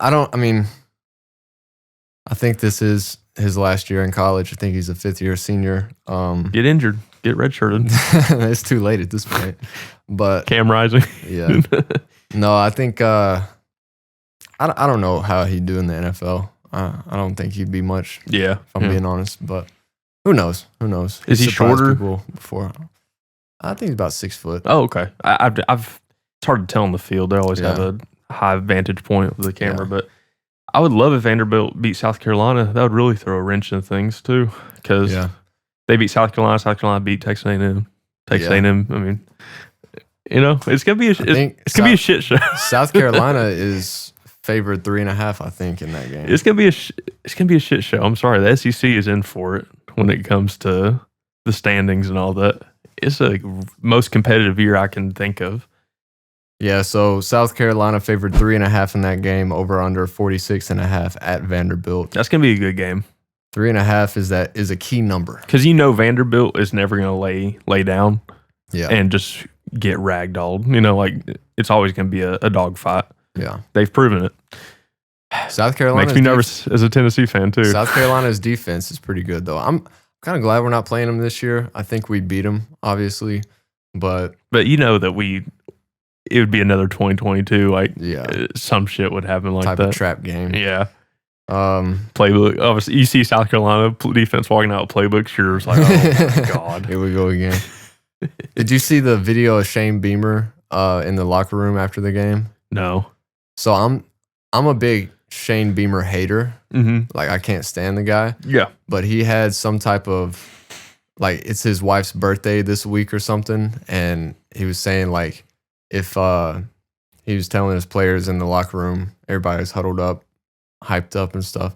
I think this is his last year in college. I think he's a 5th-year senior. Get injured. Get redshirted. It's too late at this point. But Cam Rising. Yeah. No, I think I don't know how he'd do in the NFL. I don't think he'd be much. Yeah. If I'm being honest. But who knows? Is he shorter? Before. I think he's about 6 foot. Oh, okay. It's hard to tell in the field. They always have a high vantage point with the camera, but I would love if Vanderbilt beat South Carolina. That would really throw a wrench in things too, because they beat South Carolina. South Carolina beat Texas A&M. Texas A&M. I mean, it's gonna be a shit show. South Carolina is favored 3.5. I think in that game. It's gonna be a shit show. I'm sorry, the SEC is in for it when it comes to the standings and all that. It's the most competitive year I can think of. Yeah, so South Carolina favored 3.5 in that game, over under 46.5 at Vanderbilt. That's gonna be a good game. 3.5 is a key number because Vanderbilt is never gonna lay down, and just get ragdolled. Like it's always gonna be a dogfight. Yeah, they've proven it. South Carolina makes me nervous as a Tennessee fan too. South Carolina's defense is pretty good though. I'm kind of glad we're not playing them this year. I think we beat them obviously, but that it would be another 2022. Some shit would happen like type that. Of trap game. Yeah. Playbook. Obviously, you see South Carolina defense walking out with playbooks. You're just like, oh my god, here we go again. Did you see the video of Shane Beamer in the locker room after the game? No. So I'm a big Shane Beamer hater. Mm-hmm. Like I can't stand the guy. Yeah. But he had some type of like it's his wife's birthday this week or something, and he was saying like if he was telling his players in the locker room, everybody's huddled up, hyped up and stuff.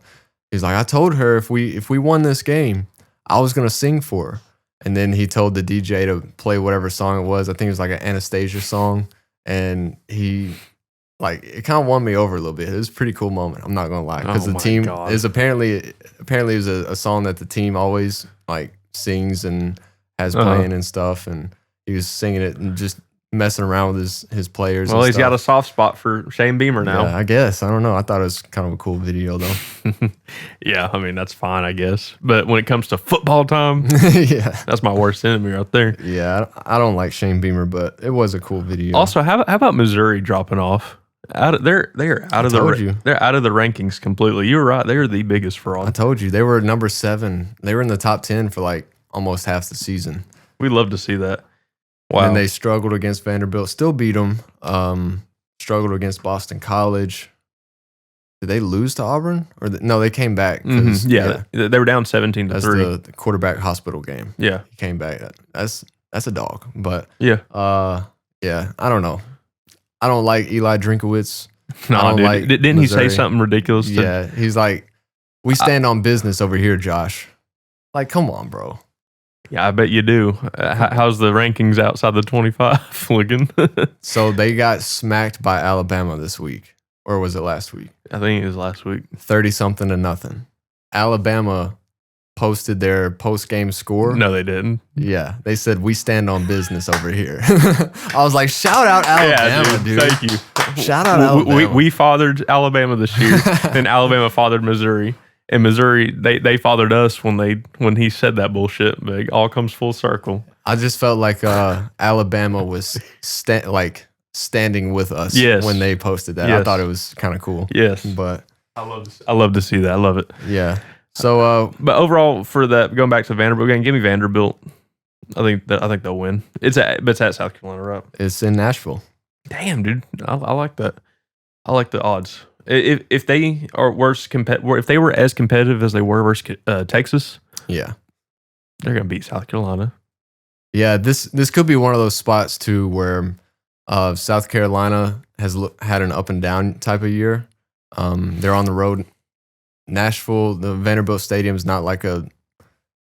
He's like, I told her if we won this game, I was gonna sing for her. And then he told the DJ to play whatever song it was. I think it was like an Anastasia song, and he like it kind of won me over a little bit. It was a pretty cool moment. I'm not gonna lie, because the team is apparently it was a song that the team always like sings and has playing and stuff. And he was singing it and just messing around with his players. Well, he's got a soft spot for Shane Beamer now. Yeah, I guess. I don't know. I thought it was kind of a cool video though. Yeah, I mean that's fine, I guess. But when it comes to football time, yeah, that's my worst enemy right there. Yeah, I don't like Shane Beamer, but it was a cool video. Also, how about Missouri dropping off? They're out of the rankings completely. You were right. They're the biggest fraud. I told you they were number 7. They were in the top 10 for like almost half the season. We'd love to see that. Wow. And they struggled against Vanderbilt. Still beat them. Struggled against Boston College. Did they lose to Auburn? No, they came back. Yeah, they were down 17-3. That's the quarterback hospital game. Yeah, he came back. That's a dog. But yeah, yeah. I don't know. I don't like Eli Drinkowitz. No, dude. Didn't Missouri. He say something ridiculous? Yeah, he's like, we stand on business over here, Josh. Like, come on, bro. Yeah, I bet you do. How's the rankings outside the 25 looking? So they got smacked by Alabama this week. Or was it last week? I think it was last week. 30-something to nothing. Alabama posted their post-game score. No, they didn't. Yeah, they said, we stand on business over here. I was like, shout out Alabama, dude. Thank you. Shout out Alabama. We fathered Alabama this year, and Alabama fathered Missouri. And Missouri, they fathered us when he said that bullshit. But it all comes full circle. I just felt like Alabama was standing with us when they posted that. Yes. I thought it was kind of cool. Yes, but I love to see that. I love it. Yeah. So, but overall, for that, going back to the Vanderbilt game, give me Vanderbilt. I think they'll win. It's at South Carolina, right? It's in Nashville. Damn, dude, I like that. I like the odds. If they are if they were as competitive as they were versus Texas, yeah, they're gonna beat South Carolina. Yeah, this could be one of those spots too where South Carolina has had an up and down type of year. They're on the road. Nashville, the Vanderbilt Stadium is not like a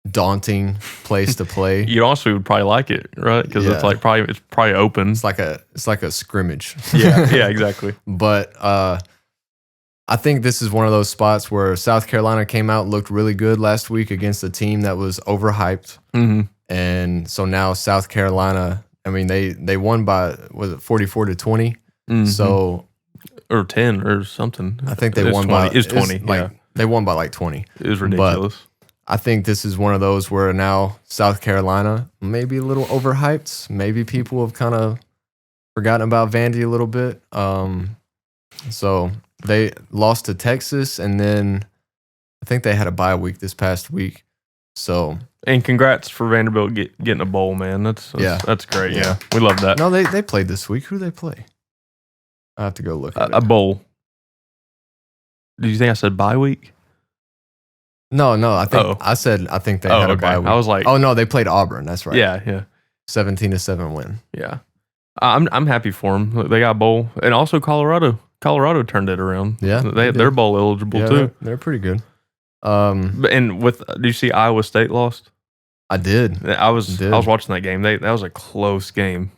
daunting place to play. You also would probably like it, right? Because it's probably open. It's like a scrimmage. Yeah, exactly. But I think this is one of those spots where South Carolina came out, looked really good last week against a team that was overhyped. Mm-hmm. And so now South Carolina, I mean, they won by, was it 44-20? Mm-hmm. So, or 10 or something. I think they won 20. It's 20. They won by like 20. It was ridiculous. But I think this is one of those where now South Carolina may be a little overhyped. Maybe people have kind of forgotten about Vandy a little bit. So they lost to Texas, and then I think they had a bye week this past week. So, and congrats for Vanderbilt getting a bowl, man. That's great. Yeah, we love that. No, they played this week. Who do they play? I have to go look at it. A bowl. Did you think I said bye week? No. I think they had a bye week. I was like, oh no, they played Auburn. That's right. Yeah. 17-7 win. Yeah, I'm happy for them. They got a bowl, and also Colorado. Colorado turned it around. Yeah, they're bowl eligible too. They're pretty good. And did you see Iowa State lost? I did. I was watching that game. That was a close game,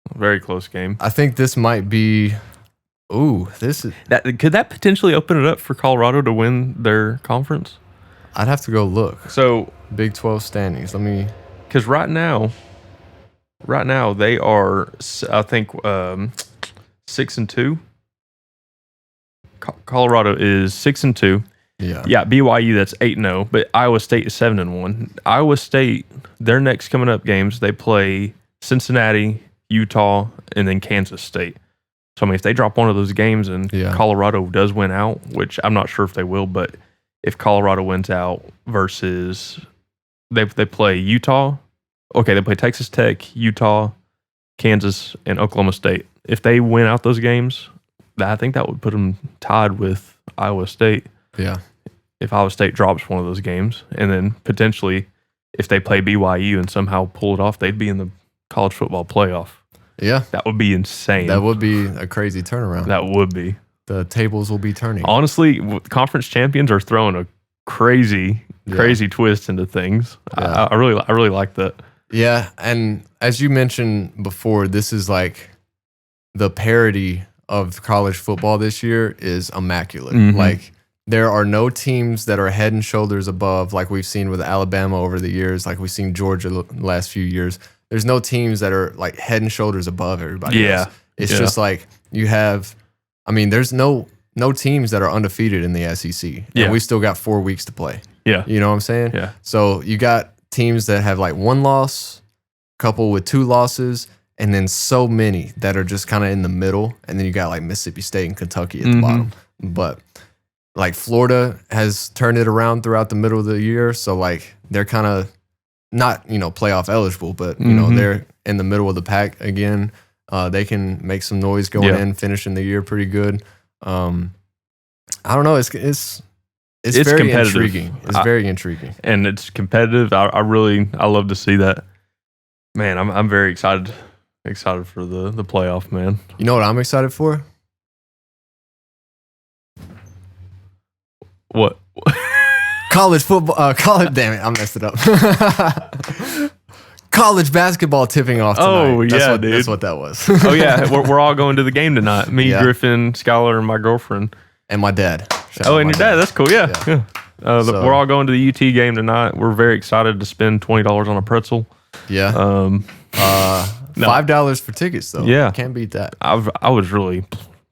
a very close game. I think this might be. Ooh, could that potentially open it up for Colorado to win their conference? I'd have to go look. So Big 12 standings. Because right now they are, I think, 6-2. Colorado is 6-2. Yeah. BYU, that's 8-0, but Iowa State is 7-1. Iowa State, their next coming up games, they play Cincinnati, Utah, and then Kansas State. So, I mean, if they drop one of those games and Colorado does win out, which I'm not sure if they will, but if Colorado wins out versus they play Utah, they play Texas Tech, Utah, Kansas, and Oklahoma State. If they win out those games, I think that would put them tied with Iowa State. Yeah. If Iowa State drops one of those games, and then potentially if they play BYU and somehow pull it off, they'd be in the college football playoff. Yeah. That would be insane. That would be a crazy turnaround. That would be. The tables will be turning. Honestly, conference champions are throwing a crazy twist into things. Yeah. I really like that. Yeah, and as you mentioned before, this is like the parity of college football this year is immaculate. Mm-hmm. Like there are no teams that are head and shoulders above, like we've seen with Alabama over the years, like we've seen Georgia the last few years. There's no teams that are like head and shoulders above everybody else. It's just like you have, I mean, there's no teams that are undefeated in the SEC. And we still got 4 weeks to play. Yeah. You know what I'm saying? Yeah. So you got teams that have like one loss, couple with 2 losses, and then so many that are just kind of in the middle. And then you got like Mississippi State and Kentucky at the bottom. But like Florida has turned it around throughout the middle of the year. So like they're kind of not, playoff eligible, but they're in the middle of the pack again. They can make some noise going in, finishing the year pretty good. I don't know. It's very competitive. intriguing. It's very intriguing, and it's competitive. I love to see that. Man, I'm very excited for the playoff, man. You know what I'm excited for? What? College football. Damn it, I messed it up. College basketball tipping off tonight. Oh, dude. That's what that was. Oh, yeah. We're all going to the game tonight. Me, Griffin, Skylar, and my girlfriend. And my dad. And your dad. That's cool. Yeah. We're all going to the UT game tonight. We're very excited to spend $20 on a pretzel. Yeah. $5 for tickets, though. Yeah. Can't beat that. I was really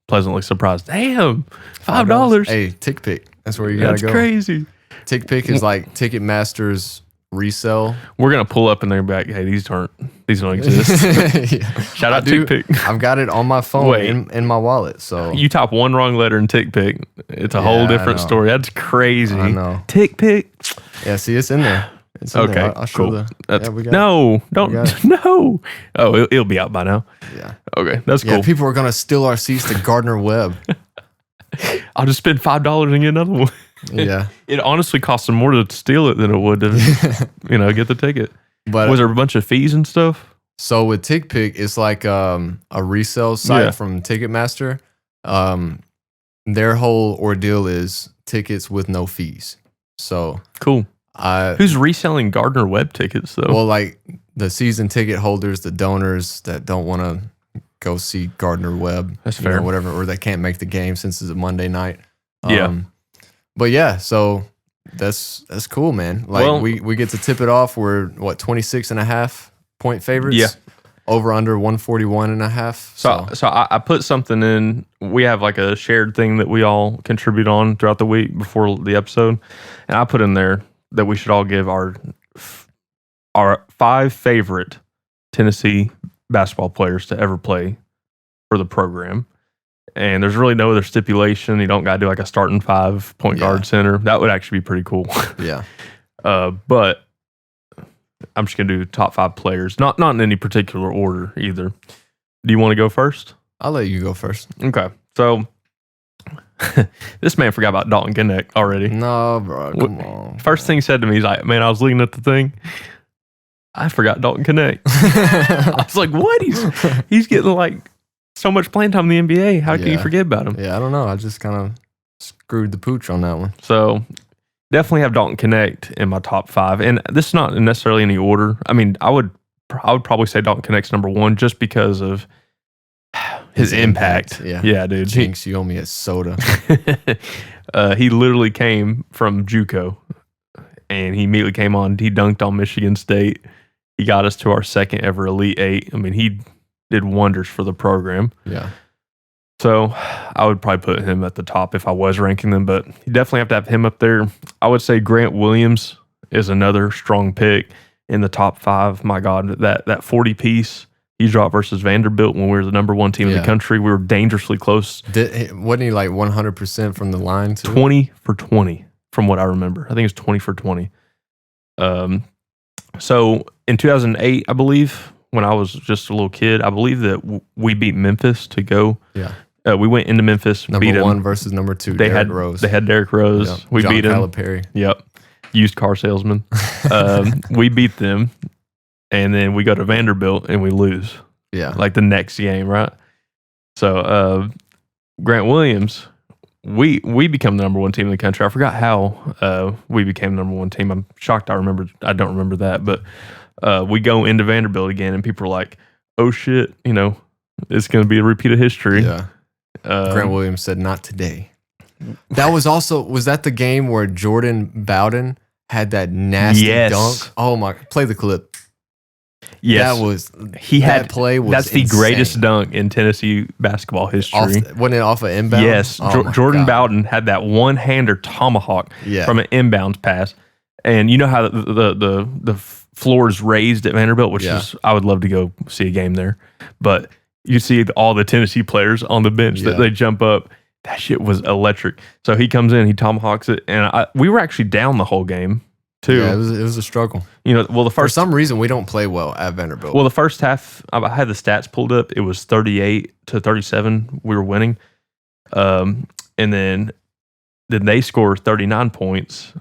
pleasantly surprised. Damn. $5. Hey, TickPick. That's where you got to go. That's crazy. TickPick is like Ticketmaster's resell. We're gonna pull up and they're back. Hey, these don't exist. Shout out TickPick. I've got it on my phone in my wallet. So you type one wrong letter in TickPick, it's a whole different story. That's crazy. I know. TickPick. Yeah, see, it's in there. It's in okay. There. I'll show cool. we got no, don't. No. Oh, it'll be out by now. Yeah. Okay, that's cool. Yeah, people are gonna steal our seats to Gardner Webb. I'll just spend $5 and get another one. Yeah. It honestly costs them more to steal it than it would to, get the ticket. But was there a bunch of fees and stuff? So with TickPick, it's like a resale site from Ticketmaster. Their whole ordeal is tickets with no fees. So cool. Who's reselling Gardner Webb tickets though? Well, like the season ticket holders, the donors that don't want to go see Gardner Webb. That's fair. Whatever, or they can't make the game since it's a Monday night. But yeah, so that's cool, man. Like we get to tip it off. We're 26.5 point favorites. Yeah. Over under 141.5. So I put something in. We have like a shared thing that we all contribute on throughout the week before the episode, and I put in there that we should all give our 5 favorite Tennessee basketball players to ever play for the program. And there's really no other stipulation. You don't got to do like a starting 5 point guard center. That would actually be pretty cool. Yeah. But I'm just going to do top 5 players. Not in any particular order either. Do you want to go first? I'll let you go first. Okay. So this man forgot about Dalton Knecht already. No, bro. Come on. First thing he said to me, he's like, man, I was looking at the thing. I forgot Dalton Knecht. I was like, what? He's getting like so much playing time in the NBA. How can you forget about him? Yeah, I don't know. I just kind of screwed the pooch on that one. So definitely have Dalton Knecht in my top 5. And this is not necessarily any order. I mean, I would probably say Dalton Knecht's number 1 just because of his impact. Yeah, dude. Jinx, you owe me a soda. He literally came from JUCO, and he immediately came on. He dunked on Michigan State. He got us to our 2nd ever Elite 8. I mean, he did wonders for the program. Yeah. So I would probably put him at the top if I was ranking them, but you definitely have to have him up there. I would say Grant Williams is another strong pick in the top 5. My God, that 40 piece he dropped versus Vanderbilt when we were the number 1 team in the country. We were dangerously close. Wasn't he like 100% from the line too? 20 for 20 from what I remember. I think it's 20 for 20. So in 2008, I believe, when I was just a little kid, I believe that we beat Memphis to go. Yeah. We went into Memphis, number beat 1 them. versus number 2. They Derrick had Rose. They had Derrick Rose. Yep. We John beat him. Calipari. Yep. used car salesman. We beat them, and then we go to Vanderbilt and we lose. Yeah. Like the next game, right? So Grant Williams, we become the number one team in the country. I forgot how we became the number one team. I'm shocked I don't remember that. But we go into Vanderbilt again, and people are like, oh shit, it's going to be a repeat of history. Yeah. Grant Williams said, not today. That was that the game where Jordan Bowden had that nasty dunk? Oh my, play the clip. Yes. That play was that's insane. the greatest dunk in Tennessee basketball history. Wasn't it off of inbound? Yes. Jordan Bowden had that one-hander tomahawk from an inbounds pass. And you know how the floor is raised at Vanderbilt, which is, I would love to go see a game there. But you see all the Tennessee players on the bench that they jump up. That shit was electric. So he comes in, he tomahawks it, and we were actually down the whole game too. Yeah, it was a struggle. For some reason we don't play well at Vanderbilt. Well, the first half, I had the stats pulled up. It was 38-37. We were winning, and then they scored 39 points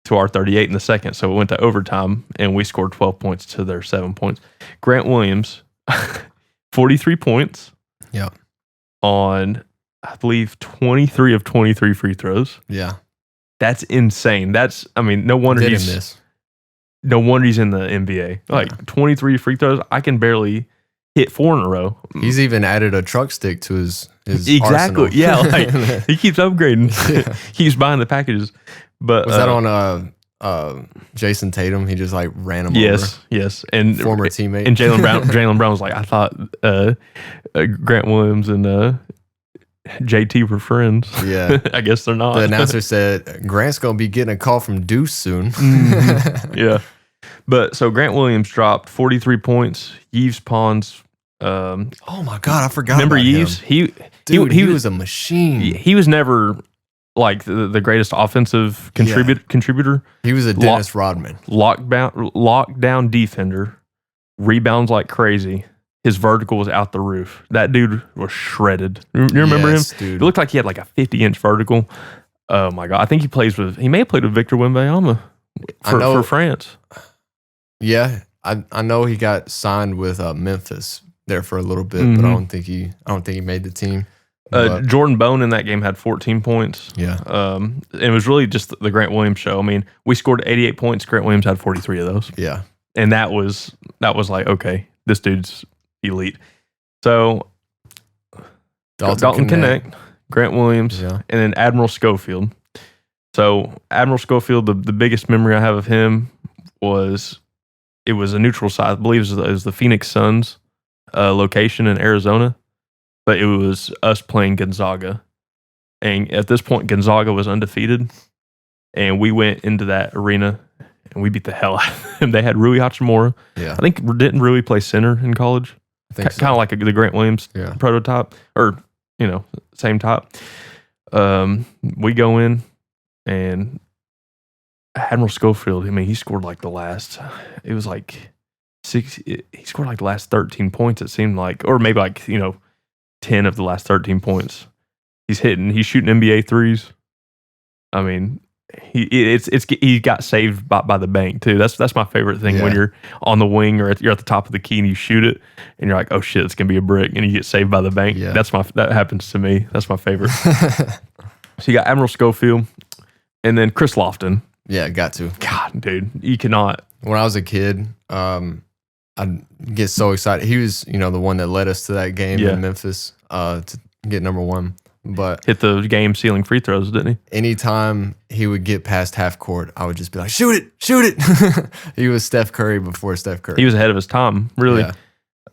to our 38 in the second. So it went to overtime, and we scored 12 points to their 7 points. Grant Williams, 43 points. Yeah. On, I believe, 23 of 23 free throws. Yeah. That's insane. No wonder he's in the NBA. Like 23 free throws, I can barely hit 4 in a row. He's even added a truck stick to his exactly. arsenal. Yeah, like he keeps upgrading. Yeah. He keeps buying the packages. But was that on Jason Tatum? He just like ran him over. Yes, and former teammate. And Jaylen Brown was like, I thought Grant Williams and JT were friends. Yeah. I guess they're not. The announcer said, Grant's going to be getting a call from Deuce soon. Yeah. But so Grant Williams dropped 43 points. Yves Pons. Oh my God, I forgot remember about Yves? him. He was a machine. He was never like the greatest offensive contributor. He was a Dennis Rodman. Lockdown defender. Rebounds like crazy. His vertical was out the roof. That dude was shredded. You remember him? Dude. It looked like he had like a 50-inch vertical. Oh my God. I think he may have played with Victor Wembanyama for France. Yeah. I know he got signed with Memphis there for a little bit, but I don't think he made the team. Jordan Bone in that game had 14 points. Yeah. It was really just the Grant Williams show. I mean, we scored 88 points. Grant Williams had 43 of those. Yeah. And that was like, okay, this dude's elite. So Dalton Connect, Grant Williams, and then Admiral Schofield. So Admiral Schofield, the biggest memory I have of him was it was a neutral site. I believe it was the Phoenix Suns location in Arizona, but it was us playing Gonzaga. And at this point, Gonzaga was undefeated, and we went into that arena and we beat the hell out of them. They had Rui Hachimura. Yeah. I think didn't Rui play center in college? I think Kind of like the Grant Williams prototype, or same type. We go in, and Admiral Schofield, I mean, he scored like the last, it was like he scored like the last 13 points, it seemed like, or maybe like, 10 of the last 13 points. He's shooting NBA threes. I mean, he got saved by the bank too. That's my favorite thing when you're on the wing or you're at the top of the key and you shoot it and you're like, oh shit, it's gonna be a brick, and you get saved by the bank. Yeah. That happens to me. That's my favorite. So you got Admiral Schofield and then Chris Lofton. Yeah, got to. God, dude, you cannot. When I was a kid, I'd get so excited. He was, the one that led us to that game in Memphis to get number one. But hit the game sealing free throws, didn't he? Anytime he would get past half court, I would just be like, shoot it. He was Steph Curry before Steph Curry. He was ahead of his time, really.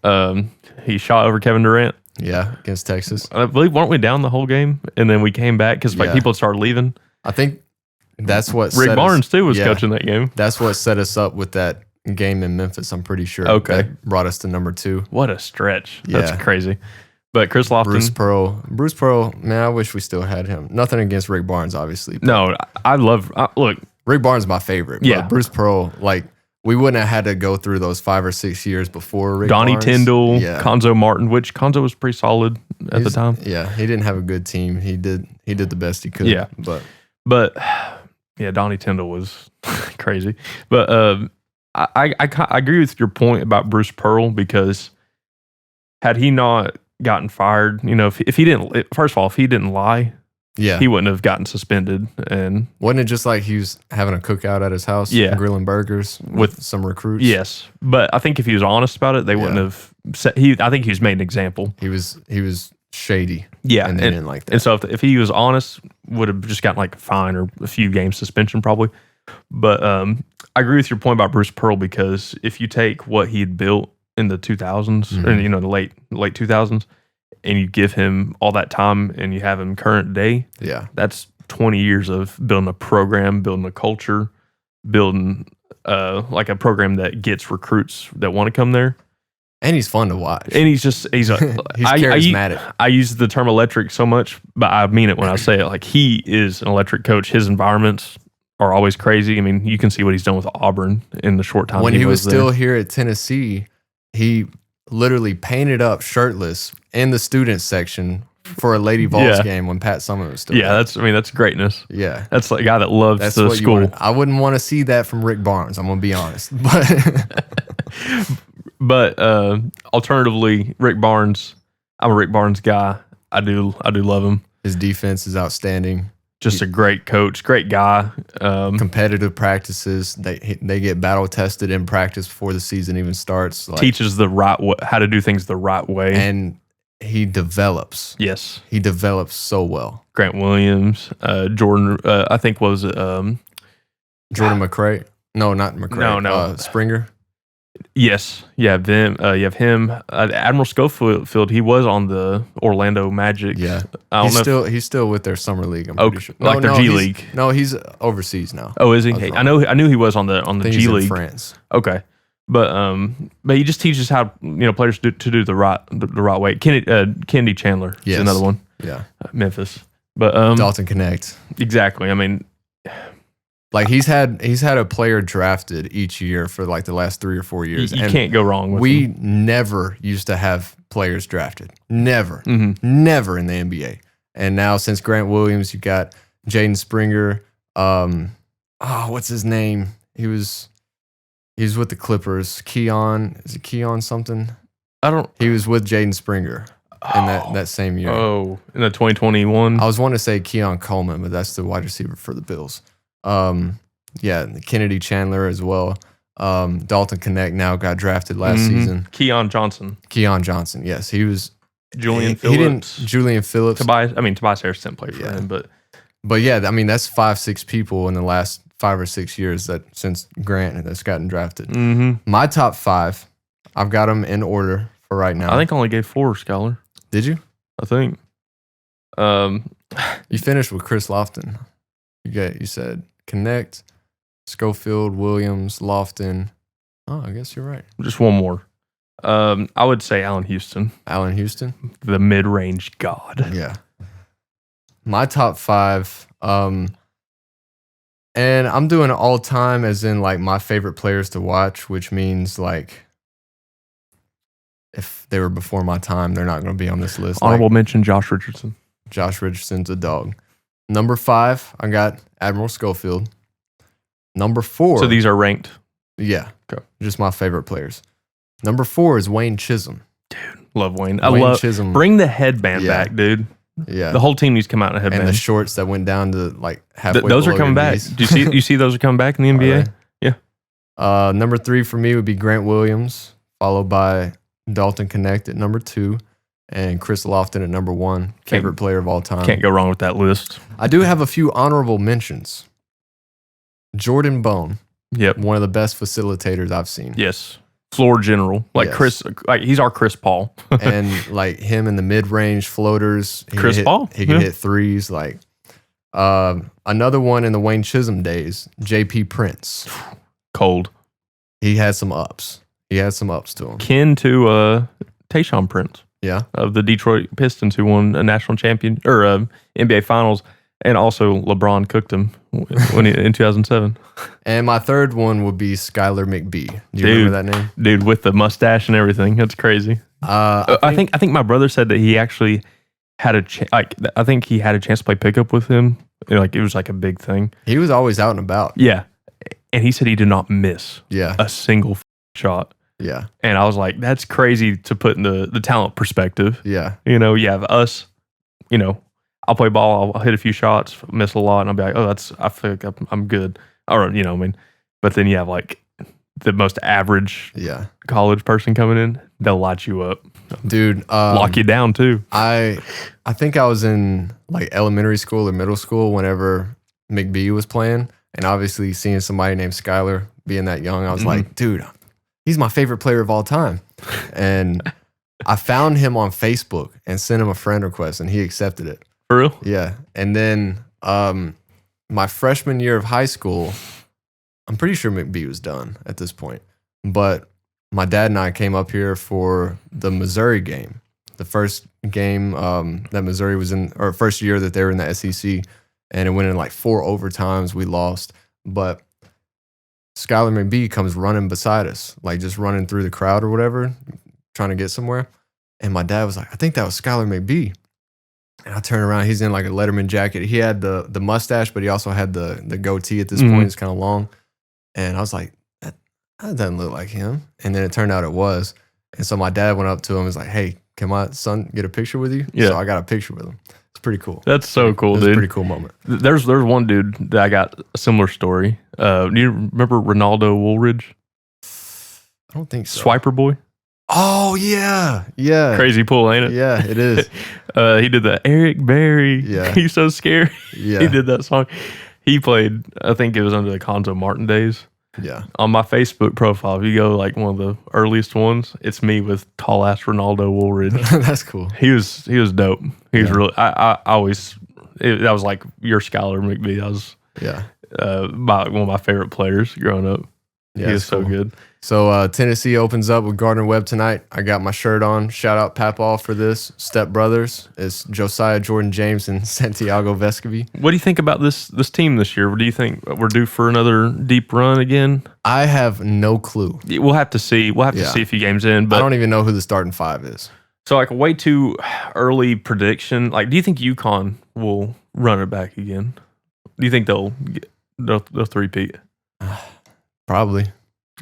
Yeah. He shot over Kevin Durant. Yeah, against Texas. I believe, weren't we down the whole game? And then we came back because people started leaving. I think that's what Rick Barnes, too, was coaching that game. That's what set us up with that game in Memphis, I'm pretty sure. Okay. That brought us to number 2. What a stretch. Yeah. That's crazy. But Chris Lofton. Bruce Pearl, man, I wish we still had him. Nothing against Rick Barnes, obviously. No, look. Rick Barnes is my favorite. Yeah. But Bruce Pearl, we wouldn't have had to go through those 5 or 6 years before Rick Donnie Barnes. Tyndall, Konzo Martin, which Konzo was pretty solid at the time. Yeah, he didn't have a good team. He did the best he could. Yeah. But Yeah, Donnie Tyndall was crazy. But I agree with your point about Bruce Pearl, because had he not gotten fired, if he didn't, first of all, if he didn't lie, Yeah. he wouldn't have gotten suspended. And wasn't it just like he was having a cookout at his house, grilling burgers with some recruits? Yes. But I think if he was honest about it, they wouldn't have I think he was made an example. He was shady. Yeah. And they didn't like that. And so if he was honest, would have just gotten like a fine or a few games suspension probably. But I agree with your point about Bruce Pearl, because if you take what he had built in the 2000s, and the late 2000s, and you give him all that time and you have him current day, that's 20 years of building a program, building a culture, building like a program that gets recruits that want to come there. And he's fun to watch. And he's charismatic. I use the term electric so much, but I mean it when I say it. Like, he is an electric coach. His environments are always crazy. I mean, you can see what he's done with Auburn in the short time when he was there. Still here at Tennessee, he literally painted up shirtless in the student section for a Lady Vols game when Pat Summitt was still there. That's greatness. Yeah. That's like a guy that loves the school. I wouldn't want to see that from Rick Barnes, I'm going to be honest. But alternatively, Rick Barnes, I'm a Rick Barnes guy. I do love him. His defense is outstanding. Just a great coach, great guy. Competitive practices. They get battle tested in practice before the season even starts. Teaches the right way, how to do things the right way. And he develops. Yes. He develops so well. Grant Williams, Jordan, I think was Jordan McCray. No, not McCray. No. Springer. Yes. Yeah, them. You have him. Admiral Schofield, he was on the Orlando Magic. Yeah. I don't know. He's still with their summer league, I'm pretty sure. Like their G League. No, he's overseas now. Oh, is he? I knew he was on the G League. In France. Okay. But he just teaches how players to do the right way. Kennedy Chandler is another one. Yeah. Memphis. But Dalton Connect. Exactly. I mean, like he's had a player drafted each year for like the last 3 or 4 years. You can't go wrong with we him. never used to have players drafted. Never. Mm-hmm. Never in the NBA. And now since Grant Williams, you got Jaden Springer. What's his name? He was with the Clippers. Keon. Is it Keon something? He was with Jaden Springer in that same year. Oh, in the 2021. I was wanting to say Keon Coleman, but that's the wide receiver for the Bills. Kennedy Chandler as well. Dalton Connect now got drafted last season. Keon Johnson, yes. He was Julian Phillips. Julian Phillips. Tobias Harris didn't play for him, but yeah, I mean, that's 5-6 people in the last 5 or 6 years since Grant has gotten drafted. Mm-hmm. My top 5, I've got them in order for right now. I think I only gave 4, Skylar. Did you? I think. You finished with Chris Lofton. You said Connect, Schofield, Williams, Lofton. Oh, I guess you're right. Just one more. I would say Allen Houston. Allen Houston? The mid-range god. Yeah. My top 5, and I'm doing all-time as in like my favorite players to watch, which means like if they were before my time, they're not going to be on this list. Honorable mention, Josh Richardson. Josh Richardson's a dog. Number 5, I got Admiral Schofield. Number 4. So these are ranked? Yeah. Okay. Just my favorite players. Number 4 is Wayne Chisholm. Dude, love Wayne. I love Chisholm. Bring the headband back, dude. Yeah. The whole team needs to come out in a headband. And the shorts that went down to like halfway. Those are coming back. Do you see those are coming back in the NBA? Yeah. Number 3 for me would be Grant Williams, followed by Dalton Connect at number 2. And Chris Lofton at number 1, favorite player of all time. Can't go wrong with that list. I do have a few honorable mentions. Jordan Bone. Yep. One of the best facilitators I've seen. Yes. Floor general. Chris, he's our Chris Paul. And like him in the mid-range floaters. He can hit threes. Like another one in the Wayne Chisholm days, JP Prince. Cold. He had some ups. To him. Kin to Tayshaun Prince. Yeah. Of the Detroit Pistons, who won a national champion or NBA Finals, and also LeBron cooked him in 2007. And my third one would be Skylar McBee. Do you remember that name? Dude, with the mustache and everything. That's crazy. I think my brother said that he actually had I think he had a chance to play pickup with him Like it was like a big thing. He was always out and about. Yeah. And he said he did not miss Yeah. a single shot. Yeah. And I was like, that's crazy to put in the talent perspective. Yeah. You have us, I'll play ball, I'll hit a few shots, miss a lot, and I'll be like, I feel like I'm good. Or, but then you have like the most average college person coming in, they'll light you up. Dude. Lock you down too. I think I was in like elementary school or middle school whenever McBee was playing. And obviously seeing somebody named Skylar being that young, I was like, dude, he's my favorite player of all time. And I found him on Facebook and sent him a friend request and he accepted it. For real? Yeah. And then my freshman year of high school, I'm pretty sure McBee was done at this point. But my dad and I came up here for the Missouri game. The first game that Missouri was in, or first year that they were in the SEC. And it went in like 4 overtimes. We lost. But Skylar McBee comes running beside us, like just running through the crowd or whatever, trying to get somewhere. And my dad was like, I think that was Skylar McBee. And I turn around, he's in like a Letterman jacket. He had the mustache, but he also had the goatee at this point. It's kind of long. And I was like, that doesn't look like him. And then it turned out it was. And so my dad went up to him and was like, hey, can my son get a picture with you? Yeah. So I got a picture with him. It's pretty cool. That's so cool, It's dude. a pretty cool moment. There's one dude that I got a similar story. Do you remember Ronaldo Woolridge? I don't think so. Swiper boy? Oh, yeah. Yeah. Crazy pull, ain't it? Yeah, it is. He did the Eric Berry. Yeah. He's so scary. Yeah. He did that song. He played, I think it was under the Conzo Martin days. Yeah. On my Facebook profile, if you go like one of the earliest ones, it's me with tall ass Ronaldo Woolridge. That's cool. He was dope. He was really. I always that was like your Skylar McBee. That was one of my favorite players growing up. Yeah, he was so cool. good. So Tennessee opens up with Gardner Webb tonight. I got my shirt on. Shout out Papaw for this. Step brothers. It's Josiah Jordan James and Santiago Vescovi. What do you think about this team this year? Do you think we're due for another deep run again? I have no clue. We'll have to see. We'll have to see a few games in. But I don't even know who the starting 5 is. So like a way too early prediction. Like, do you think UConn will run it back again? Do you think they'll three-peat? Probably.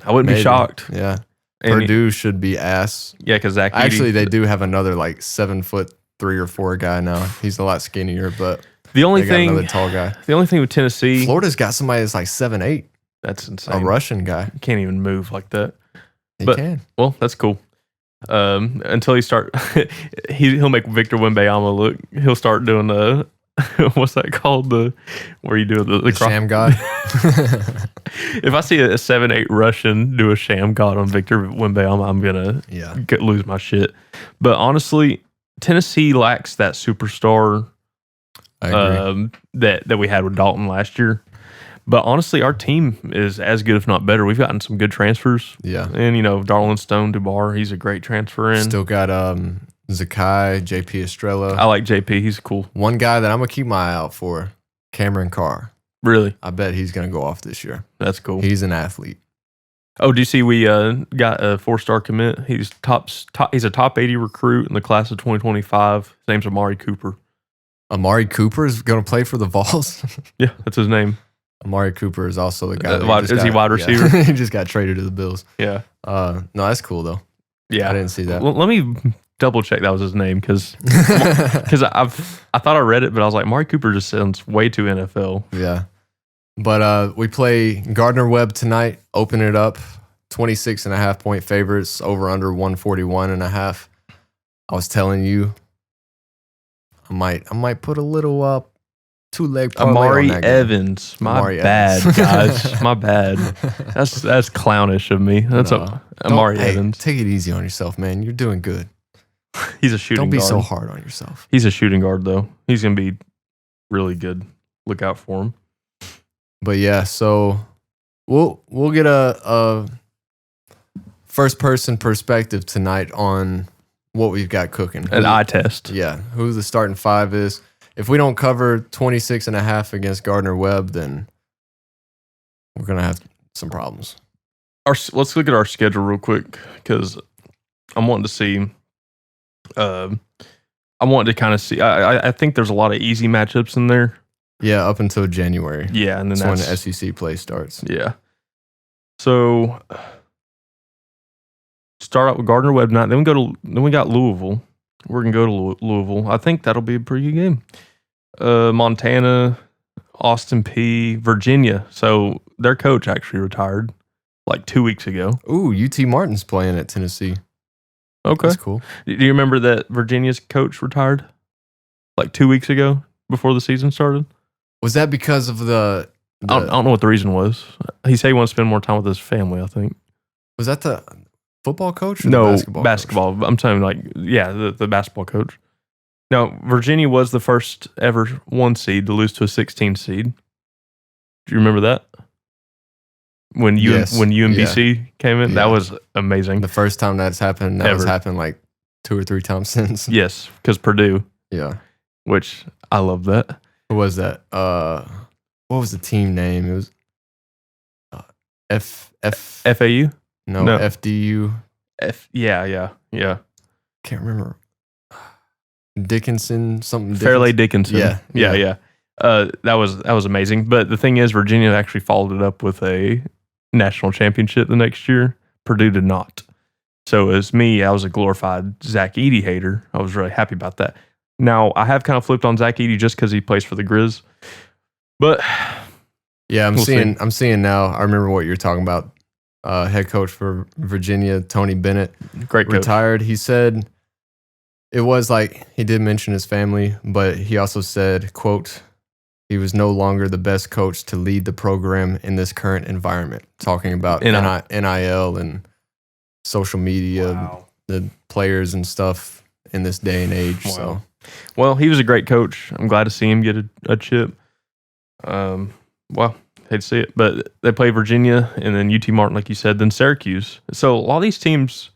I wouldn't be shocked. Yeah. And Purdue should be ass. Yeah, because Zach. Actually, they do have another like 7'3" or 4" guy now. He's a lot skinnier, but the only they got thing, another tall guy. The only thing with Tennessee, Florida's got somebody that's like 7'8". That's insane. A Russian guy. He can't even move like that. He can. Well, that's cool. Until he start, he'll make Victor Wembanyama look. He'll start doing the what's that called? Where you do the sham god. If I see a 7'8" Russian do a sham god on Victor Wembanyama, I'm gonna lose my shit. But honestly, Tennessee lacks that superstar that we had with Dalton last year. But honestly, our team is as good, if not better. We've gotten some good transfers. Yeah. And, Darlin Stone DeBar, he's a great transfer in. Still got Zakai, JP Estrella. I like JP. He's cool. One guy that I'm going to keep my eye out for, Cameron Carr. Really? I bet he's going to go off this year. That's cool. He's an athlete. Oh, do you see we got a 4-star commit? He's he's a top 80 recruit in the class of 2025. His name's Amari Cooper. Amari Cooper is going to play for the Vols? Yeah, that's his name. Amari Cooper is also the guy. He wide receiver? Yeah. He just got traded to the Bills. Yeah. No, that's cool though. Yeah, I didn't see that. Well, let me double check that was his name because I thought I read it, but I was like, Amari Cooper just sounds way too NFL. Yeah. But we play Gardner Webb tonight. Open it up. 26.5 point favorites. Over under 141.5. I was telling you, I might put a little 2-leg parlay Amari on that game. Evans. Amari Bad, Evans. guys. My bad. That's clownish of me. That's Amari Evans. Take it easy on yourself, man. You're doing good. He's a shooting guard. Don't be so hard on yourself. He's a shooting guard, though. He's going to be really good. Look out for him. But yeah, so we'll get a first person perspective tonight on what we've got cooking. An eye test. Yeah, who the starting 5 is. If we don't cover 26.5 against Gardner Webb, then we're gonna have some problems. Let's look at our schedule real quick because I'm wanting to see. I want to kind of see. I think there's a lot of easy matchups in there. Yeah, up until January. Yeah, and then that's when the SEC play starts. Yeah. So start out with Gardner-Webb night. Then we got Louisville. We're gonna go to Louisville. I think that'll be a pretty good game. Montana, Austin Peay, Virginia. So their coach actually retired like 2 weeks ago. Ooh, UT Martin's playing at Tennessee. Okay, that's cool. Do you remember that Virginia's coach retired like 2 weeks ago before the season started? Was that because of the I don't know what the reason was. He said he wanted to spend more time with his family, I think. Was that the football coach or No, the basketball. coach? I'm saying the basketball coach. No, Virginia was the first ever 1 seed to lose to a 16 seed. Do you remember that? When UMBC came in, that was amazing. The first time that's happened, has happened like 2 or 3 times since. Yes, because Purdue. Yeah. Which I love that. Who was that? What was the team name? It was FAU? No, FDU. Yeah. Can't remember. Dickinson, something. Fairleigh Dickinson. Yeah. That was amazing. But the thing is, Virginia actually followed it up with a national championship the next year. Purdue did not. So as me, I was a glorified Zach Edey hater. I was really happy about that. Now, I have kind of flipped on Zach Edey just because he plays for the Grizz. But yeah, I'm seeing now. I remember what you're talking about. Head coach for Virginia, Tony Bennett, great coach. Retired. He said it was like he did mention his family, but he also said, quote, he was no longer the best coach to lead the program in this current environment. Talking about NIL and social media, the players and stuff in this day and age. Wow. So, well, he was a great coach. I'm glad to see him get a chip. Hate to see it, but they play Virginia and then UT Martin, like you said, then Syracuse. So a lot of these teams,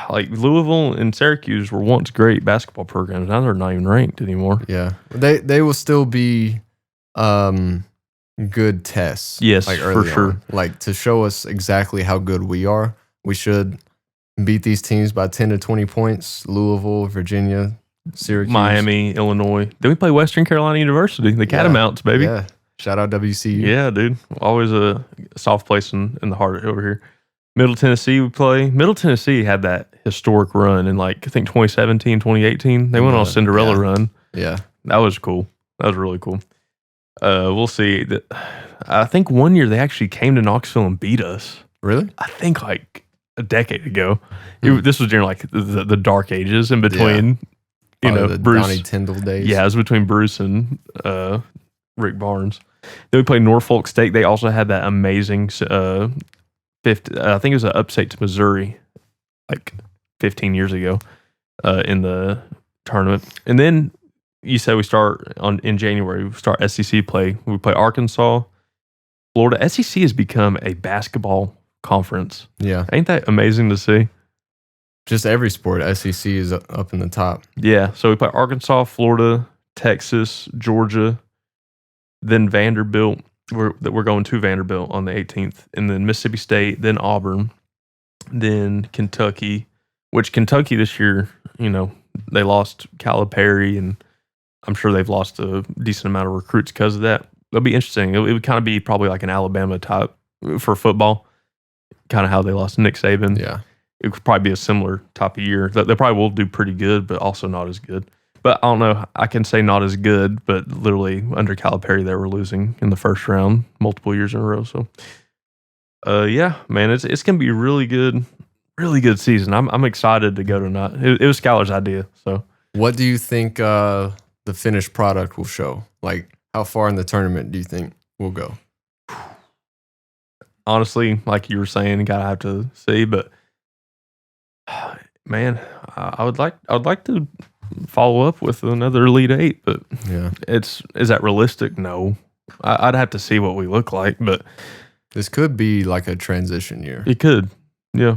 like Louisville and Syracuse, were once great basketball programs. Now they're not even ranked anymore. Yeah, they will still be good tests. Yes, like for sure. On. Like to show us exactly how good we are. We should beat these teams by 10 to 20 points. Louisville, Virginia, Syracuse, Miami, Illinois. Then we play Western Carolina University, the Catamounts, baby. Yeah. Shout out WCU. Yeah, dude. Always a soft place in the heart over here. Middle Tennessee we play. Middle Tennessee had that historic run in like, I think 2017, 2018. They went on a Cinderella run. Yeah. That was cool. That was really cool. We'll see. I think one year they actually came to Knoxville and beat us. Really? I think like a decade ago. This was during like the dark ages in between, the Bruce. Donnie Tyndall days. Yeah, it was between Bruce and Rick Barnes. Then we played Norfolk State. They also had that amazing I think it was an upset to Missouri like 15 years ago in the tournament. And then you said we start in January. We start SEC play. We play Arkansas, Florida. SEC has become a basketball conference. Yeah. Ain't that amazing to see? Just every sport, SEC is up in the top. Yeah. So we play Arkansas, Florida, Texas, Georgia, then Vanderbilt. We're going to Vanderbilt on the 18th, and then Mississippi State, then Auburn, then Kentucky. Which Kentucky this year, they lost Calipari, and I'm sure they've lost a decent amount of recruits because of that. It'll be interesting. It would kind of be probably like an Alabama type for football, kind of how they lost Nick Saban. Yeah. It could probably be a similar type of year. They probably will do pretty good, but also not as good. But I don't know. I can say not as good, but literally under Calipari, they were losing in the first round multiple years in a row. So, yeah, man, it's going to be a really good season. I'm excited to go tonight. It was Skylar's idea. So, what do you think the finished product will show? Like, how far in the tournament do you think we'll go? Honestly, like you were saying, gotta have to see. But man, I would like to follow up with another Elite Eight. But yeah, is that realistic? No, I'd have to see what we look like. But this could be like a transition year. It could, yeah.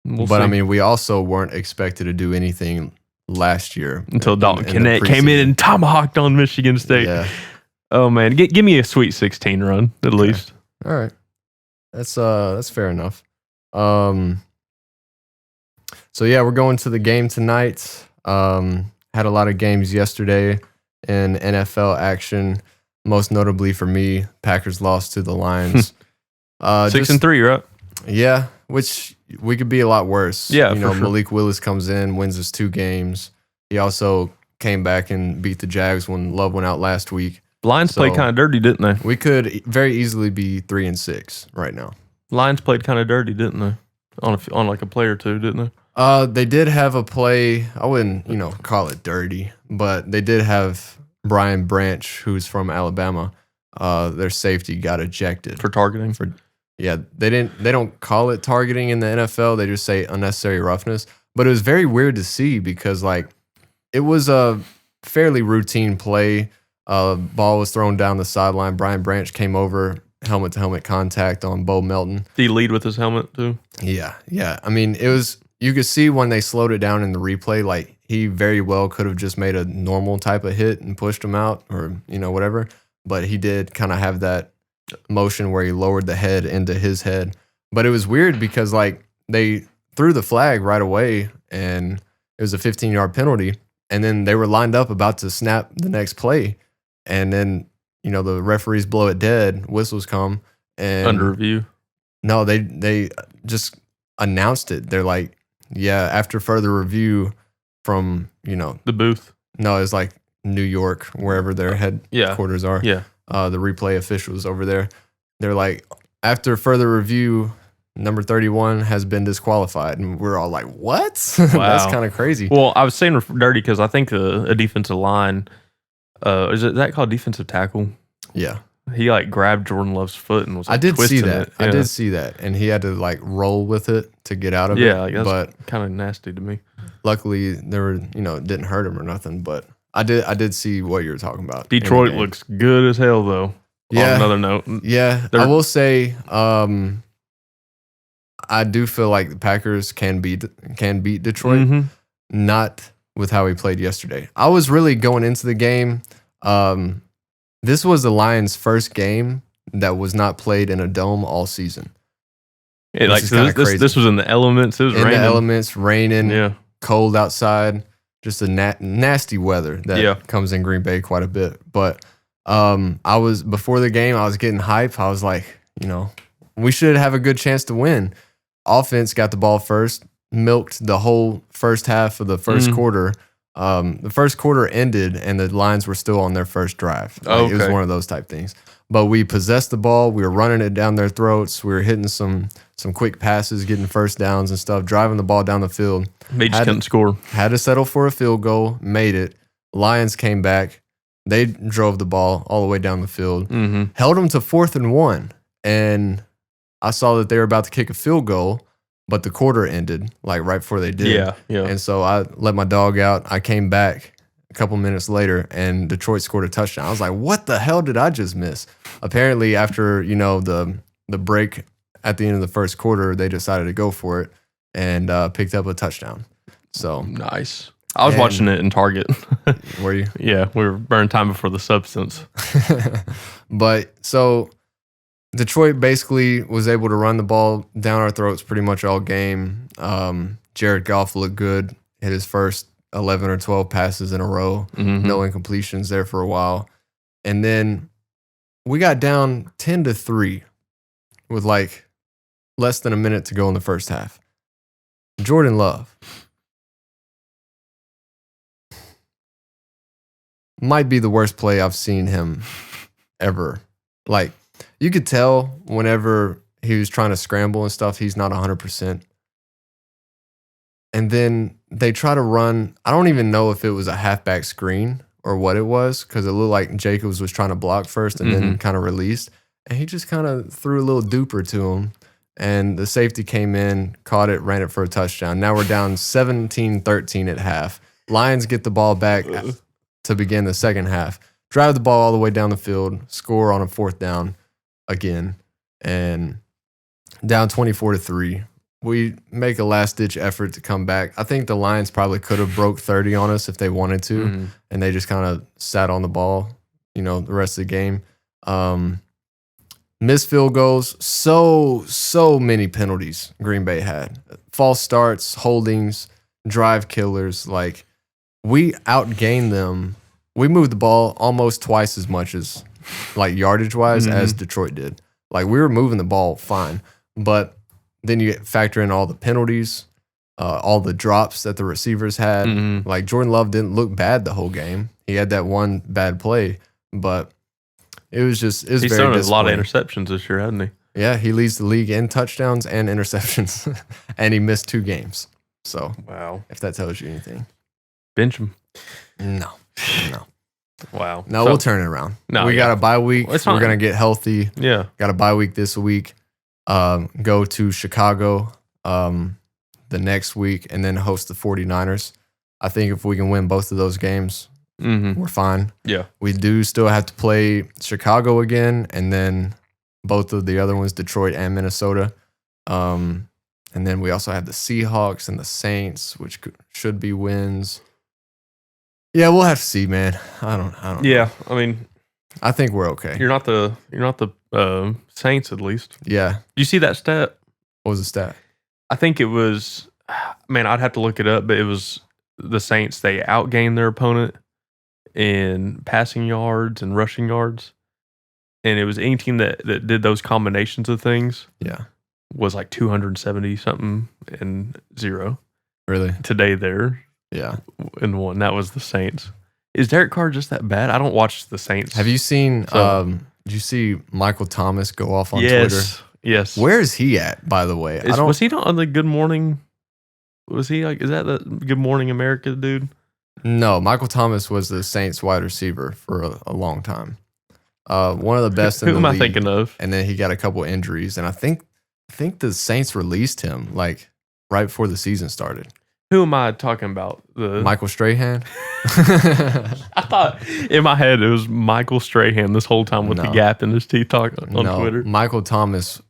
We'll see. I mean, we also weren't expected to do anything last year until Dalton Kennett came in and tomahawked on Michigan State. Yeah. Oh man, give me a Sweet 16 run at least. All right, that's fair enough. So yeah, we're going to the game tonight. Had a lot of games yesterday. in NFL action. Most notably for me, Packers lost to the Lions. 6-3, right? Yeah, which we could be a lot worse. Yeah, you know, for sure. Malik Willis comes in, wins his 2 games. He also came back and beat the Jags when Love went out last week. Lions played kind of dirty, didn't they? We could very easily be 3-6 right now. Lions played kind of dirty, didn't they? On like a play or two, didn't they? They did have a play. I wouldn't, call it dirty, but they did have Brian Branch, who's from Alabama. Their safety got ejected For targeting. They don't call it targeting in the NFL. They just say unnecessary roughness. But it was very weird to see because it was a fairly routine play. Ball was thrown down the sideline. Brian Branch came over, helmet to helmet contact on Bo Melton. Did he lead with his helmet too? Yeah. I mean, you could see when they slowed it down in the replay, he very well could have just made a normal type of hit and pushed him out or, whatever. But he did kind of have that motion where he lowered the head into his head. But it was weird because they threw the flag right away and it was a 15-yard penalty. And then they were lined up about to snap the next play. And then, the referees blow it dead, whistles come. And Under review? No, they just announced it. They're like, yeah, after further review from, the booth. No, it's like New York, wherever their headquarters are. Yeah. The replay officials over there. They're like, after further review, number 31 has been disqualified. And we're all like, what? Wow. That's kind of crazy. Well, I was saying dirty because I think a defensive line, is that called defensive tackle? Yeah. He grabbed Jordan Love's foot and was I did see twisting that. it. Yeah. I did see that. And he had to roll with it to get out of it. Yeah, but kind of nasty to me. luckily there were, it didn't hurt him or nothing. But I did see what you were talking about. Detroit looks good as hell though. Yeah. On another note. Yeah. I will say, I do feel like the Packers can beat Detroit. Mm-hmm. Not with how he played yesterday. I was really going into the game. This was the Lions' first game that was not played in a dome all season. Yeah, this was in the elements. It was raining. In the elements, raining, Yeah. cold outside, just a nasty weather that comes in Green Bay quite a bit. But before the game, I was getting hype. I was like, we should have a good chance to win. Offense got the ball first, milked the whole first half of the first quarter. The first quarter ended and the Lions were still on their first drive. It was one of those type things. But we possessed the ball. We were running it down their throats. We were hitting some quick passes, getting first downs and stuff, driving the ball down the field. They just couldn't score. Had to settle for a field goal, made it. Lions came back. They drove the ball all the way down the field, held them to 4th and 1. And I saw that they were about to kick a field goal, but the quarter ended right before they did. Yeah. And so I let my dog out. I came back a couple minutes later and Detroit scored a touchdown. I was like, what the hell did I just miss? Apparently after, the break at the end of the first quarter, they decided to go for it and picked up a touchdown. So nice. I was watching it in Target. Were you? Yeah, we were burning time before the substance. But so Detroit basically was able to run the ball down our throats pretty much all game. Jared Goff looked good, hit his first 11 or 12 passes in a row. No incompletions there for a while. And then we got down 10-3 with less than a minute to go in the first half. Jordan Love might be the worst play I've seen him ever. You could tell whenever he was trying to scramble and stuff, he's not 100%. And then they try to run. I don't even know if it was a halfback screen or what it was because it looked like Jacobs was trying to block first and then kind of released. And he just kind of threw a little duper to him. And the safety came in, caught it, ran it for a touchdown. Now we're down 17-13 at half. Lions get the ball back to begin the second half. Drive the ball all the way down the field, score on a 4th down again, and down 24-3. We make a last-ditch effort to come back. I think the Lions probably could have broke 30 on us if they wanted to, and they just kind of sat on the ball, the rest of the game. Missed field goals, so many penalties Green Bay had. False starts, holdings, drive killers. We outgained them we moved the ball almost twice as much as like yardage wise as Detroit did. Like we were moving the ball fine, but then you factor in all the penalties, all the drops that the receivers had. Like Jordan Love didn't look bad the whole game. He had that one bad play, but it was He's very thrown a lot of interceptions this year, hasn't he? Yeah, he leads the league in touchdowns and interceptions, and he missed 2 games. So, wow, if that tells you anything. Bench him. No. Wow. No, we'll turn it around. No, we got a bye week. Well, we're going to get healthy. Yeah. Got a bye week this week. Go to Chicago the next week and then host the 49ers. I think if we can win both of those games, we're fine. Yeah. We do still have to play Chicago again and then both of the other ones, Detroit and Minnesota. And then we also have the Seahawks and the Saints, which should be wins. Yeah, we'll have to see, man. I don't Yeah, know. I mean, I think we're okay. you're not the Saints, at least. Yeah. Do you see that stat? What was the stat? I think it was, man, I'd have to look it up, but it was the Saints. They outgained their opponent in passing yards and rushing yards. And it was any team that did those combinations of things. Yeah. Was like 270 something and 0. Really? Today there. Yeah. And 1. That was the Saints. Is Derek Carr just that bad? I don't watch the Saints. Have you seen, did you see Michael Thomas go off on Twitter? Yes. Where is he at, by the way? Was he not on the Good Morning? Was he like, is that the Good Morning America dude? No, Michael Thomas was the Saints wide receiver for a long time. One of the best in the league. Who am I thinking of? And then he got a couple injuries. And I think the Saints released him like right before the season started. Who am I talking about? Michael Strahan? I thought in my head it was Michael Strahan this whole time with the gap in his teeth on Twitter. Michael Thomas,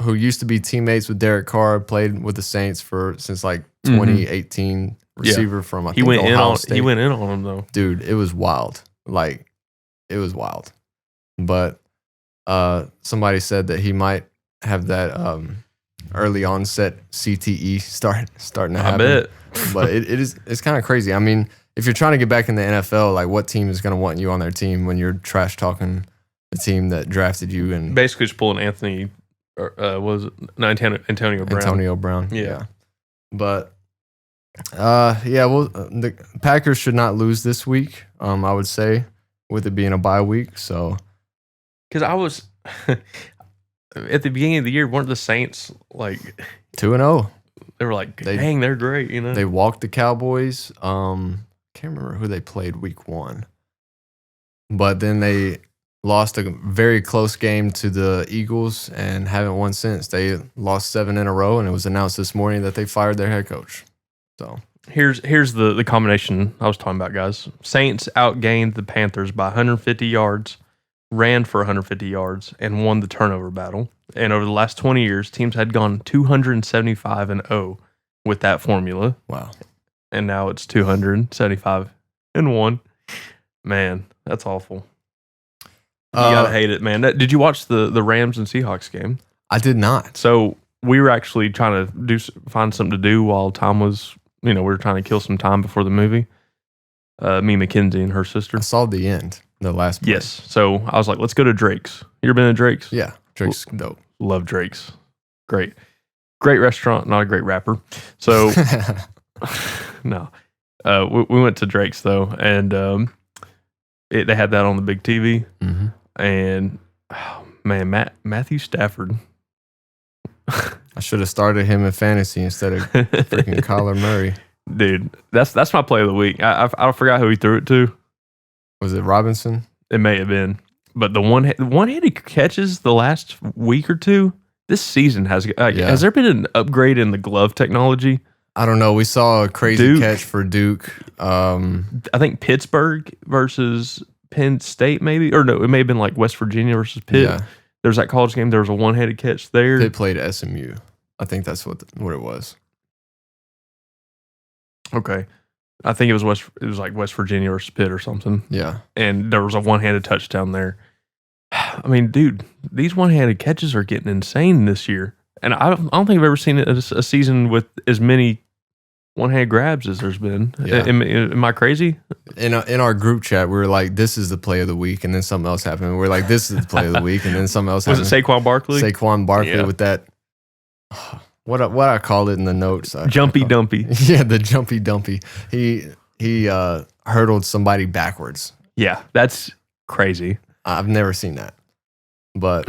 who used to be teammates with Derek Carr, played with the Saints since like 2018. Receiver from I think Ohio State. He went in on him though. Dude, it was wild. Like it was wild. But somebody said that he might have that early onset CTE starting to happen. I bet. But it's kind of crazy. I mean, if you're trying to get back in the NFL, like what team is going to want you on their team when you're trash talking the team that drafted you and basically just pulling Antonio Brown. Antonio Brown. Yeah. But the Packers should not lose this week. I would say with it being a bye week. So because I was at the beginning of the year, weren't the Saints like 2-0? They were like, dang, they're great, you know. They walked the Cowboys. Can't remember who they played week 1, but then they lost a very close game to the Eagles and haven't won since. They lost 7 in a row, and it was announced this morning that they fired their head coach. So here's the combination I was talking about, guys. Saints outgained the Panthers by 150 yards. Ran for 150 yards and won the turnover battle. And over the last 20 years, teams had gone 275-0 with that formula. Wow. And now it's 275-1. Man, that's awful. You gotta hate it, man. Did you watch the Rams and Seahawks game? I did not. So we were actually trying to find something to do while Tom was, we were trying to kill some time before the movie. Me, Mackenzie, and her sister. I saw the end. The last play. Yes. So I was like, let's go to Drake's. You ever been to Drake's? Yeah. Drake's dope. Love Drake's. Great. Great restaurant, not a great rapper. So, no. We went to Drake's, though, and they had that on the big TV. Mm-hmm. And, oh, man, Matthew Stafford. I should have started him in fantasy instead of freaking Kyler Murray. Dude, that's my play of the week. I forgot who he threw it to. Was it Robinson? It may have been. But the one-handed catches the last week or two, this season has there been an upgrade in the glove technology? I don't know. We saw a crazy catch for Duke. I think Pittsburgh versus Penn State maybe. Or no, it may have been like West Virginia versus Pitt. Yeah. There's that college game. There was a one-handed catch there. Pitt played SMU. I think that's what it was. Okay. I think it was like West Virginia versus Pitt or something. Yeah. And there was a one-handed touchdown there. I mean, dude, these one-handed catches are getting insane this year. And I don't think I've ever seen a season with as many one-hand grabs as there's been. Yeah. Am I crazy? In our group chat, we were like, "This is the play of the week," and then something else happened. We're like, "This is the play of the week," and then something else happened. Was it Saquon Barkley? Saquon Barkley with that. What I called it in the notes. Jumpy dumpy. Yeah, the jumpy dumpy. He hurdled somebody backwards. Yeah, that's crazy. I've never seen that. But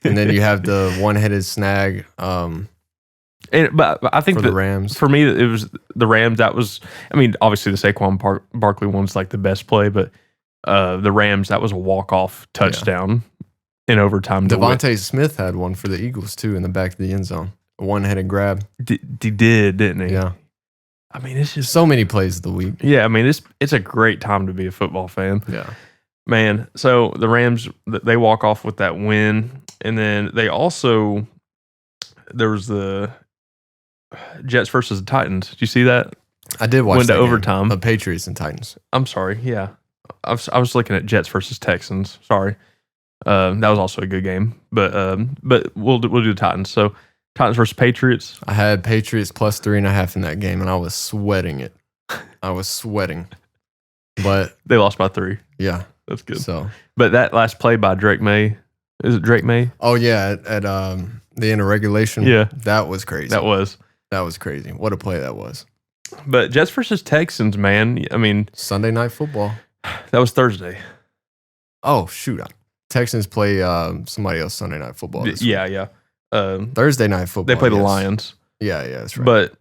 and then you have the one-headed snag. But I think for the Rams. For me, it was the Rams. That was, I mean, obviously the Saquon Barkley one's like the best play, but the Rams, that was a walk-off touchdown in overtime. Devontae Smith had one for the Eagles too in the back of the end zone. A one-headed grab. He did, didn't he? Yeah. I mean, it's just so many plays of the week. Yeah, I mean, it's a great time to be a football fan. Yeah. Man, so the Rams, they walk off with that win, and then they also, there was the Jets versus the Titans. Did you see that? I did watch went that to overtime. The Patriots and Titans. I'm sorry. Yeah, I was looking at Jets versus Texans. Sorry, that was also a good game. But we'll do the Titans. So Titans versus Patriots. I had Patriots plus 3.5 in that game, and I was sweating it. I was sweating, but they lost by 3. Yeah, that's good. So, but that last play by Drake May, is it Drake May? Oh yeah, at the end of regulation. Yeah, that was crazy. That was crazy. What a play that was. But Jets versus Texans, man. I mean, Sunday Night Football. That was Thursday. Oh shoot! Texans play somebody else Sunday Night Football. Yeah. Thursday Night Football. They play the Lions. Yeah, that's right. But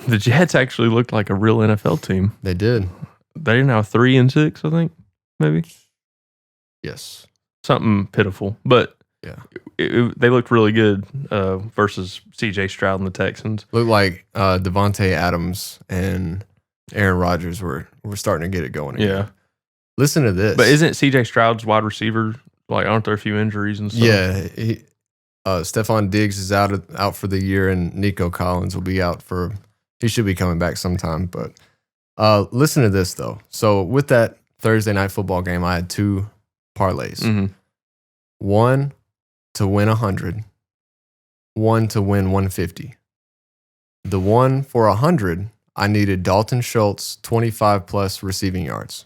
the Jets actually looked like a real NFL team. They did. They're now 3-6, I think, maybe. Yes. Something pitiful, but yeah, they looked really good versus C.J. Stroud and the Texans. Looked like Devontae Adams and Aaron Rodgers were starting to get it going again. Yeah. Listen to this. But isn't C.J. Stroud's wide receiver, like, aren't there a few injuries and stuff? Yeah. Stephon Diggs is out for the year, and Nico Collins will be out he should be coming back sometime. But listen to this, though. So with that Thursday Night Football game, I had 2 parlays. Mm-hmm. 1 to win 100, 1 to win 150. The one for 100, I needed Dalton Schultz 25+ receiving yards.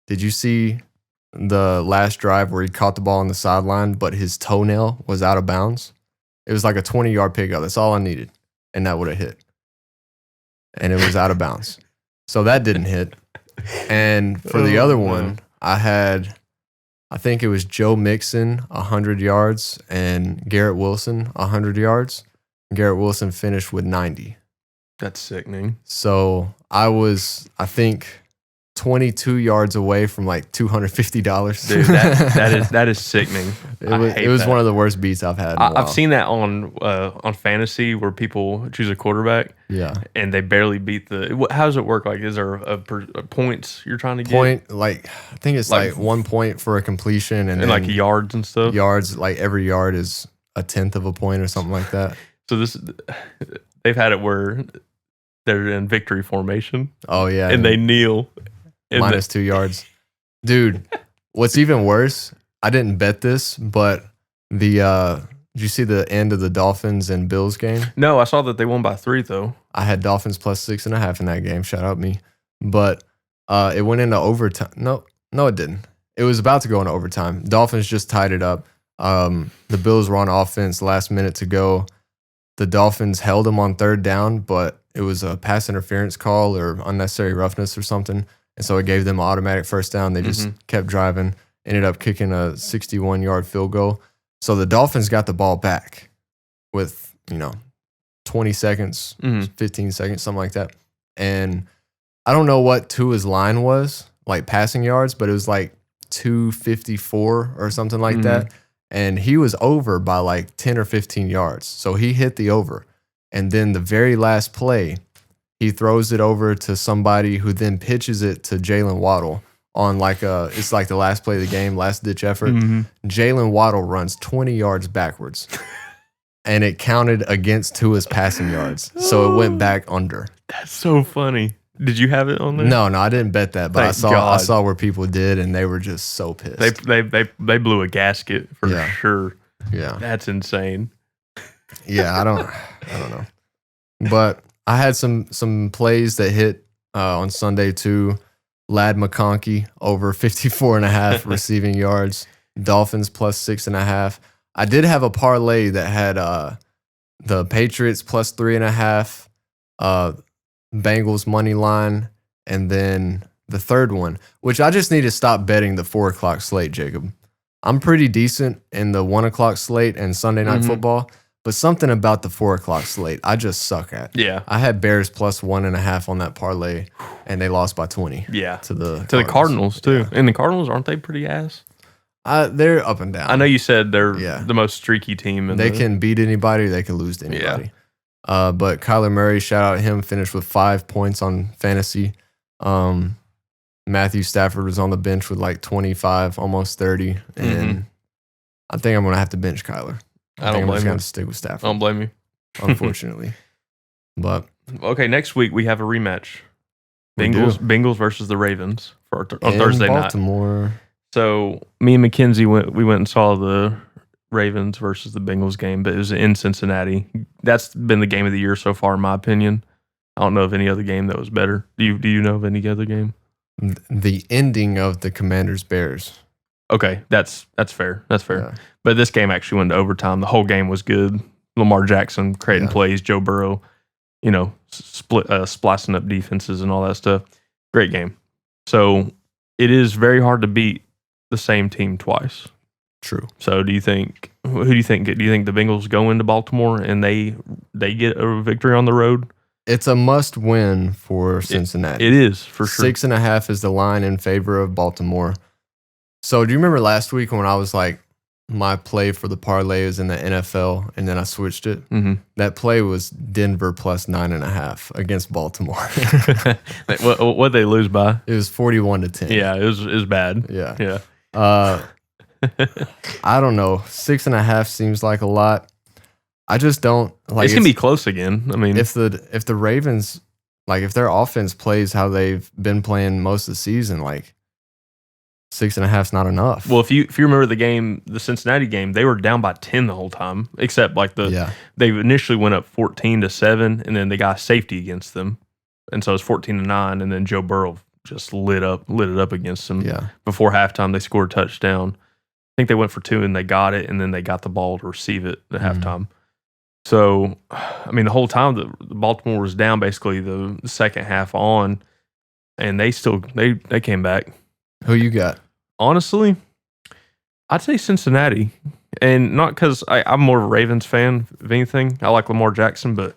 Did you see the last drive where he caught the ball on the sideline, but his toenail was out of bounds? It was like a 20-yard pickup. That's all I needed, and that would have hit. And it was out of bounds. So that didn't hit. And for the other one, I think it was Joe Mixon, 100 yards, and Garrett Wilson, 100 yards. Garrett Wilson finished with 90. That's sickening. So I think, 22 yards away from like $250. Dude, that is sickening. It was one of the worst beats I've had in a while. I've seen that on fantasy where people choose a quarterback. Yeah. And they barely beat how does it work? Like, is there a points you're trying to get? Like, I think it's like 1 point for a completion and like yards and stuff. Yards, like every yard is 1/10 of a point or something like that. So they've had it where they're in victory formation. Oh yeah. And they kneel. Minus 2 yards. Dude, what's even worse, I didn't bet this, but did you see the end of the Dolphins and Bills game? No, I saw that they won by 3 though. I had Dolphins plus 6.5 in that game. Shout out me. But it went into overtime. No, it didn't. It was about to go into overtime. Dolphins just tied it up. The Bills were on offense, last minute to go. The Dolphins held them on 3rd down, but it was a pass interference call or unnecessary roughness or something. And so it gave them an automatic first down. They just kept driving, ended up kicking a 61-yard field goal. So the Dolphins got the ball back with, 20 seconds, 15 seconds, something like that. And I don't know what Tua's line was, like passing yards, but it was like 254 or something like that. And he was over by like 10 or 15 yards. So he hit the over. And then the very last play, he throws it over to somebody who then pitches it to Jalen Waddle on it's like the last play of the game, last ditch effort. Jalen Waddle runs 20 yards backwards and it counted against Tua's passing yards. So it went back under. That's so funny. Did you have it on there? No, I didn't bet that, but I saw where people did and they were just so pissed. They blew a gasket for sure. Yeah. That's insane. Yeah, I don't know. But I had some plays that hit on Sunday too. Ladd McConkey over 54.5 receiving yards. Dolphins plus 6.5. I did have a parlay that had the Patriots plus 3.5, Bengals money line, and then the third one, which I just need to stop betting the 4 o'clock slate, Jacob. I'm pretty decent in the 1 o'clock slate and Sunday night football, but something about the 4 o'clock slate I just suck at. Yeah. I had Bears plus 1.5 on that parlay, and they lost by 20. Yeah. To the Cardinals too. Yeah. And the Cardinals, aren't they pretty ass? They're up and down. I know you said they're the most streaky team. They can beat anybody, they can lose to anybody. Yeah. But Kyler Murray, shout out him, finished with 5 points on fantasy. Matthew Stafford was on the bench with like 25, almost 30. And I think I'm going to have to bench Kyler. I don't blame you. I'm going to stick with Stafford. I don't blame you. Unfortunately. But okay, next week we have a rematch. Bengals versus the Ravens on Thursday night. Baltimore. So me and Mackenzie went and saw the Ravens versus the Bengals game, but it was in Cincinnati. That's been the game of the year so far, in my opinion. I don't know of any other game that was better. Do you know of any other game? The ending of the Commanders-Bears. Okay, that's fair. That's fair. Yeah. But this game actually went to overtime. The whole game was good. Lamar Jackson creating plays, Joe Burrow, splicing up defenses and all that stuff. Great game. So it is very hard to beat the same team twice. True. So who do you think? Do you think the Bengals go into Baltimore and they get a victory on the road? It's a must win for Cincinnati. It is, for sure. 6.5 is the line in favor of Baltimore. So do you remember last week when I was like, my play for the parlay is in the NFL, and then I switched it? Mm-hmm. That play was Denver plus 9.5 against Baltimore. What'd they lose by? It was 41-10. Yeah, it was bad. Yeah. I don't know. 6.5 seems like a lot. I just don't like. It's gonna be close again. I mean, if the Ravens, like, if their offense plays how they've been playing most of the season, like 6.5 is not enough. Well, if you remember the Cincinnati game, they were down by 10 the whole time, except like they initially went up 14-7, and then they got safety against them, and so it was 14-9, and then Joe Burrow just lit it up against them. Yeah. Before halftime, they scored a touchdown. I think they went for 2 and they got it, and then they got the ball to receive it at halftime. So, I mean, the whole time the Baltimore was down basically the second half on, and they came back. Who you got? Honestly, I'd say Cincinnati. And not because I'm more of a Ravens fan, if anything. I like Lamar Jackson, but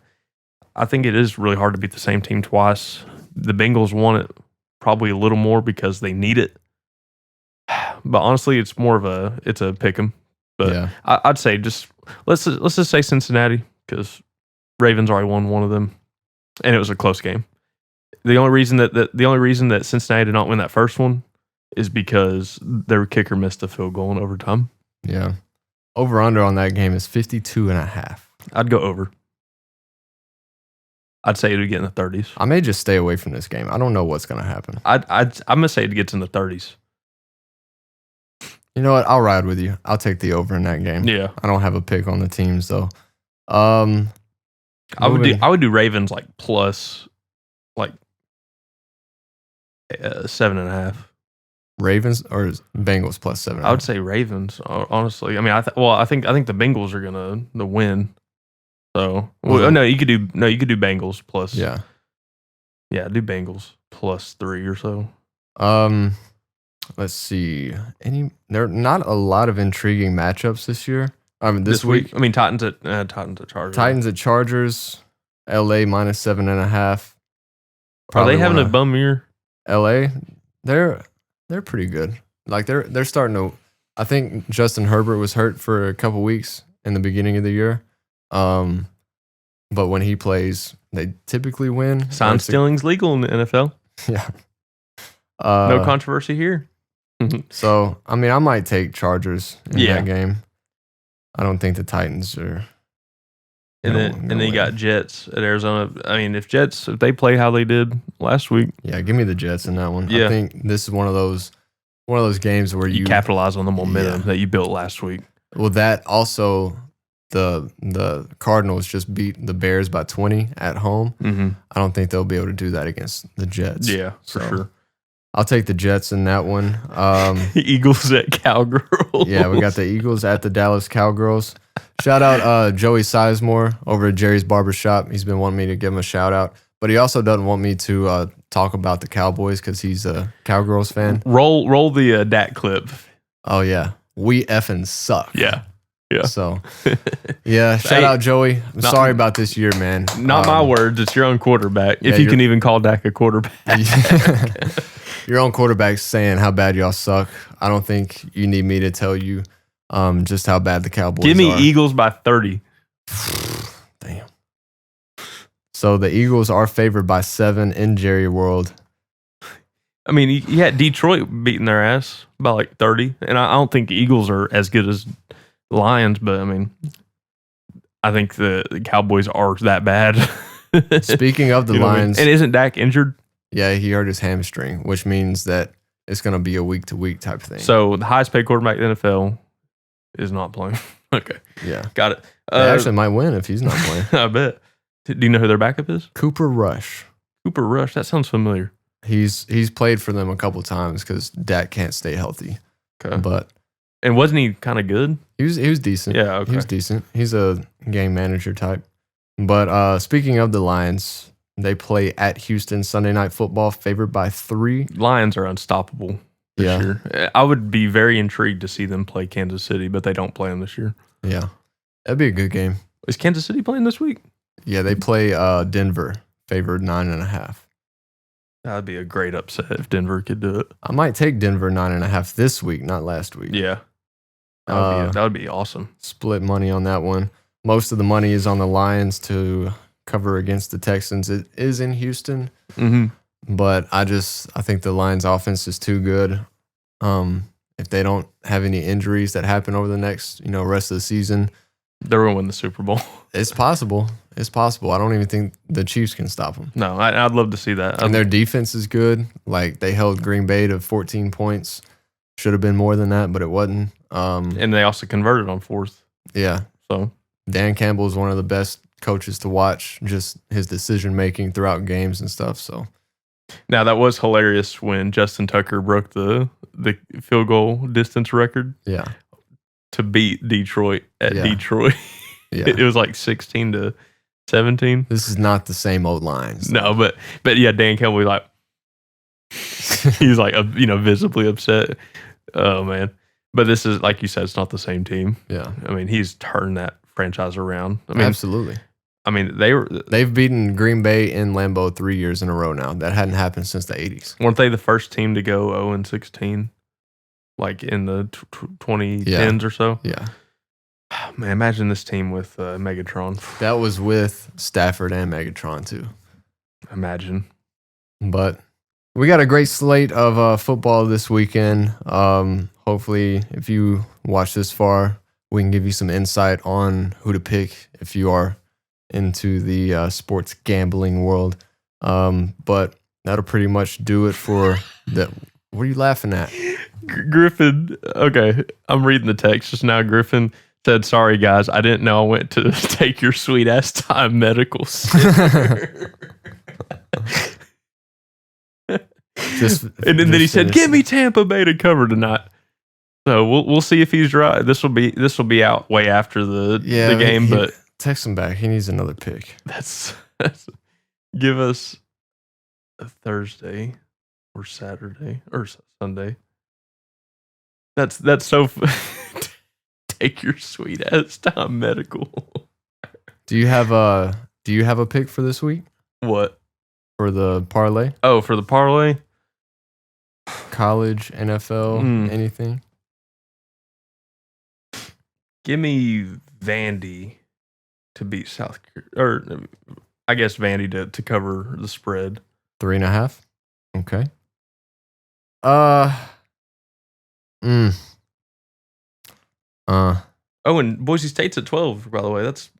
I think it is really hard to beat the same team twice. The Bengals want it probably a little more because they need it. But honestly, it's more of a pick 'em. But I'd say let's just say Cincinnati, because Ravens already won one of them, and it was a close game. The only reason that Cincinnati did not win that first one is because their kicker missed a field goal in overtime. Yeah, over under on that game is 52.5. I'd go over. I'd say it would get in the 30s. I may just stay away from this game. I don't know what's going to happen. I'm gonna say it gets in the 30s. You know what? I'll ride with you. I'll take the over in that game. Yeah. I don't have a pick on the teams though. I would do Ravens like plus like 7.5. Ravens or Bengals plus 7.5? I would say Ravens. Honestly, I mean, I think the Bengals are gonna win. So you could do Bengals plus. Yeah. Do Bengals plus 3 or so. Let's see. There are not a lot of intriguing matchups this year. I mean, this week. I mean, Titans at Chargers. Titans at Chargers. LA minus 7.5. Are they having a bum year? LA, they're pretty good. Like they're starting to. I think Justin Herbert was hurt for a couple weeks in the beginning of the year. But when he plays, they typically win. Sign stealing's legal in the NFL. Yeah. No controversy here. So, I mean, I might take Chargers in that game. I don't think the Titans are. And then you got Jets at Arizona. I mean, if they play how they did last week. Yeah, give me the Jets in that one. Yeah. I think this is one of those games where you capitalize on the momentum that you built last week. Well, that also the Cardinals just beat the Bears by 20 at home. Mm-hmm. I don't think they'll be able to do that against the Jets. Yeah, for sure. I'll take the Jets in that one. Eagles at Cowgirls. Yeah, we got the Eagles at the Dallas Cowgirls. Shout out Joey Sizemore over at Jerry's Barbershop. He's been wanting me to give him a shout out, but he also doesn't want me to talk about the Cowboys because he's a Cowgirls fan. Roll the Dak clip. Oh yeah, we effing suck. Yeah. So, yeah, shout out Joey. I'm sorry about this year, man. Not my words. It's your own quarterback. If you can even call Dak a quarterback. Your own quarterback's saying how bad y'all suck. I don't think you need me to tell you just how bad the Cowboys are. Give me Eagles by 30. Damn. So the Eagles are favored by 7 in Jerry World. I mean, you had Detroit beating their ass by like 30. And I don't think Eagles are as good as Lions, but I mean, I think the Cowboys are that bad. Speaking of the Lions. And isn't Dak injured? Yeah, he hurt his hamstring, which means that it's going to be a week-to-week type thing. So the highest paid quarterback in the NFL is not playing. Okay. Yeah. Got it. They actually might win if he's not playing. I bet. Do you know who their backup is? Cooper Rush. Cooper Rush. That sounds familiar. He's played for them a couple times because Dak can't stay healthy. Okay. And wasn't he kind of good? He was decent. Yeah, okay. He was decent. He's a game manager type. But speaking of the Lions, they play at Houston Sunday Night Football, favored by 3. Lions are unstoppable this year. I would be very intrigued to see them play Kansas City, but they don't play them this year. Yeah. That'd be a good game. Is Kansas City playing this week? Yeah, they play Denver, favored 9.5. That'd be a great upset if Denver could do it. I might take Denver 9.5 this week, not last week. Yeah. That would be awesome. Split money on that one. Most of the money is on the Lions to cover against the Texans. It is in Houston, but I think the Lions' offense is too good. If they don't have any injuries that happen over the next rest of the season, they're going to win the Super Bowl. It's possible. It's possible. I don't even think the Chiefs can stop them. No, I'd love to see that. And their defense is good. Like they held Green Bay to 14 points. Should have been more than that, but it wasn't. And they also converted on 4th. Yeah. So Dan Campbell is one of the best coaches to watch. Just his decision making throughout games and stuff. So now that was hilarious when Justin Tucker broke the field goal distance record. Yeah. To beat Detroit at Detroit. Yeah. It was like 16-17. This is not the same old lines. No, but yeah, Dan Campbell was like he's like visibly upset. Oh man. But this is, like you said, it's not the same team. Yeah. I mean, he's turned that franchise around. I mean, absolutely. I mean, they've beaten Green Bay in Lambeau 3 years in a row now. That hadn't happened since the 80s. Weren't they the first team to go 0-16? Like in the 2010s or so? Yeah. Man, imagine this team with Megatron. That was with Stafford and Megatron too. Imagine. But we got a great slate of football this weekend. Hopefully, if you watch this far, we can give you some insight on who to pick if you are into the sports gambling world. But that'll pretty much do it for the. What are you laughing at? Griffin. Okay, I'm reading the text just now. Griffin said, "Sorry guys, I didn't know I went to take your sweet ass time medical center." And then he said, "Give me Tampa Bay to cover tonight." So we'll see if he's right. This will be out way after the game, but text him back. He needs another pick. That's give us a Thursday or Saturday or Sunday. That's so. Take your sweet ass time medical. Do you have a pick for this week? What? For the parlay? Oh, for the parlay? College, NFL, anything? Give me Vandy to beat South Carolina. Or I guess Vandy to cover the spread. 3.5? Okay. Oh, and Boise State's at 12, by the way. That's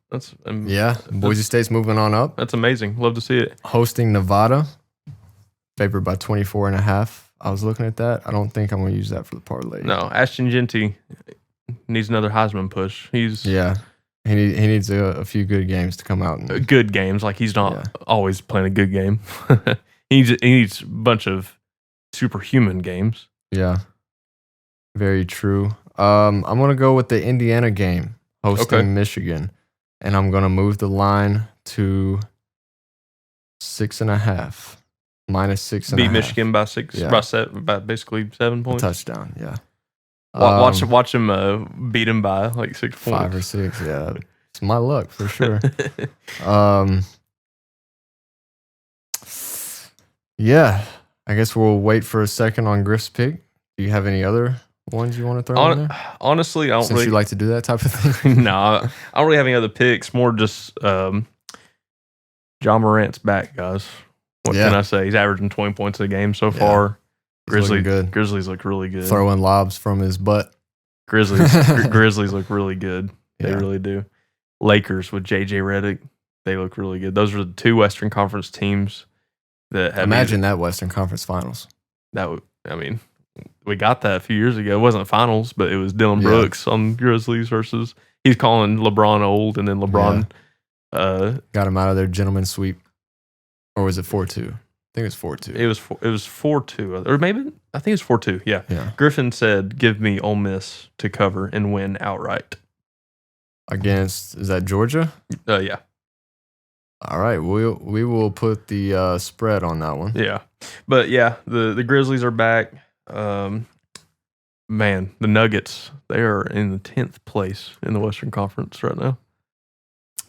Boise State's moving on up. That's amazing. Love to see it. Hosting Nevada, favored by 24.5. I was looking at that. I don't think I'm going to use that for the parlay. No, Ashton Genty needs another Heisman push. He's He needs a few good games to come out. Good games. Like, he's not always playing a good game. he needs a bunch of superhuman games. Yeah. Very true. I'm going to go with the Indiana game hosting Michigan. And I'm going to move the line to 6.5. -6.5. Beat Michigan by 6, by basically 7 points. A touchdown, yeah. Watch him beat him by like 6 points. 5 or 6, yeah. It's my luck for sure. Yeah, I guess we'll wait for a second on Griff's pick. Do you have any other ones you want to throw in there? Honestly, I don't Since you like to do that type of thing. No, I don't really have any other picks. More just John Morant's back, guys. What can I say? He's averaging 20 points a game so far. Grizzlies look really good. Throwing lobs from his butt. Grizzlies look really good. They really do. Lakers with JJ Redick, they look really good. Those are the 2 Western Conference teams that have. Imagine that Western Conference Finals. We got that a few years ago. It wasn't finals, but it was Dylan Brooks on Grizzlies versus. He's calling LeBron old, and then LeBron got him out of their gentleman's sweep. Or was it 4-2? I think it was 4-2. It was 4-2, or maybe I think it was 4-2. Yeah. Griffin said, "Give me Ole Miss to cover and win outright." Against, is that Georgia? Yeah. All right, we will put the spread on that one. Yeah, but yeah, the Grizzlies are back. Man, the Nuggets, they are in the 10th place in the Western Conference right now.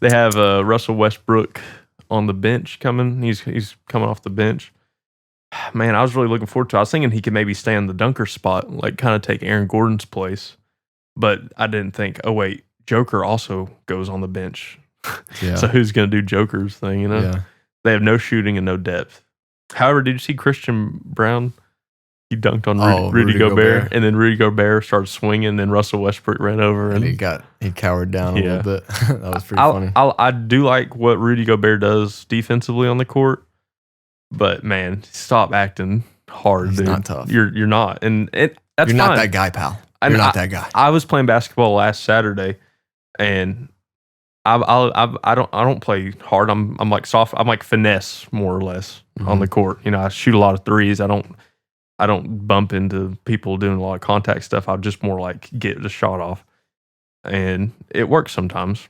They have Russell Westbrook on the bench coming. He's coming off the bench. Man, I was really looking forward to it. I was thinking he could maybe stay in the dunker spot, like kind of take Aaron Gordon's place. But I didn't think, oh, wait, Joker also goes on the bench. Yeah. So who's going to do Joker's thing, you know? Yeah. They have no shooting and no depth. However, did you see Christian Brown? He dunked on Rudy Gobert, and then Rudy Gobert started swinging, and then Russell Westbrook ran over. And he cowered down a little bit. That was pretty funny. I do like what Rudy Gobert does defensively on the court, but man, stop acting hard, dude. He's not tough. You're not, and that's You're fine. not that guy, pal. You're not that guy. I was playing basketball last Saturday, and I don't play hard. I'm like soft. I'm like finesse more or less on the court. You know, I shoot a lot of threes. I don't bump into people doing a lot of contact stuff. I'll just more like get the shot off. And it works sometimes.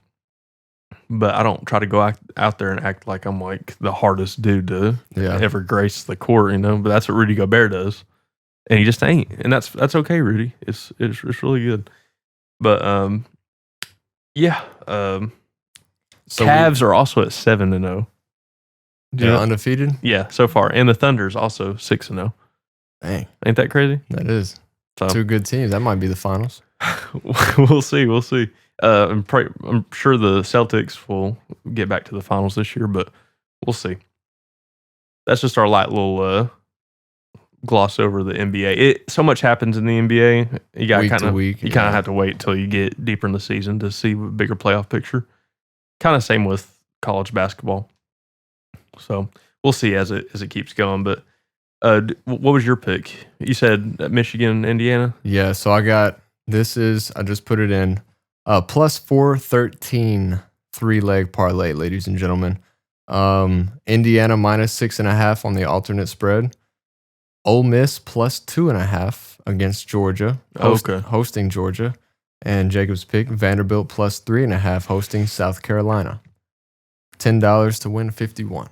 But I don't try to go out there and act like I'm like the hardest dude to ever grace the court, you know. But that's what Rudy Gobert does. And he just ain't. And that's okay, Rudy. It's really good. But so Cavs are also at 7-0. They're undefeated? Yeah, so far. And the Thunder's also 6-0. Dang. Ain't that crazy? That is. So, 2 good teams. That might be the finals. We'll see. I'm sure the Celtics will get back to the finals this year, but we'll see. That's just our light little gloss over the NBA. So much happens in the NBA. You got kind of have to wait until you get deeper in the season to see a bigger playoff picture. Kind of same with college basketball. So we'll see as it keeps going. But what was your pick? You said Michigan, Indiana? Yeah, so I just put it in plus 413 3-leg parlay, ladies and gentlemen. Indiana minus 6.5 on the alternate spread. Ole Miss plus 2.5 against Georgia, hosting Georgia. And Jacob's pick, Vanderbilt plus 3.5 hosting South Carolina. $10 to win 51.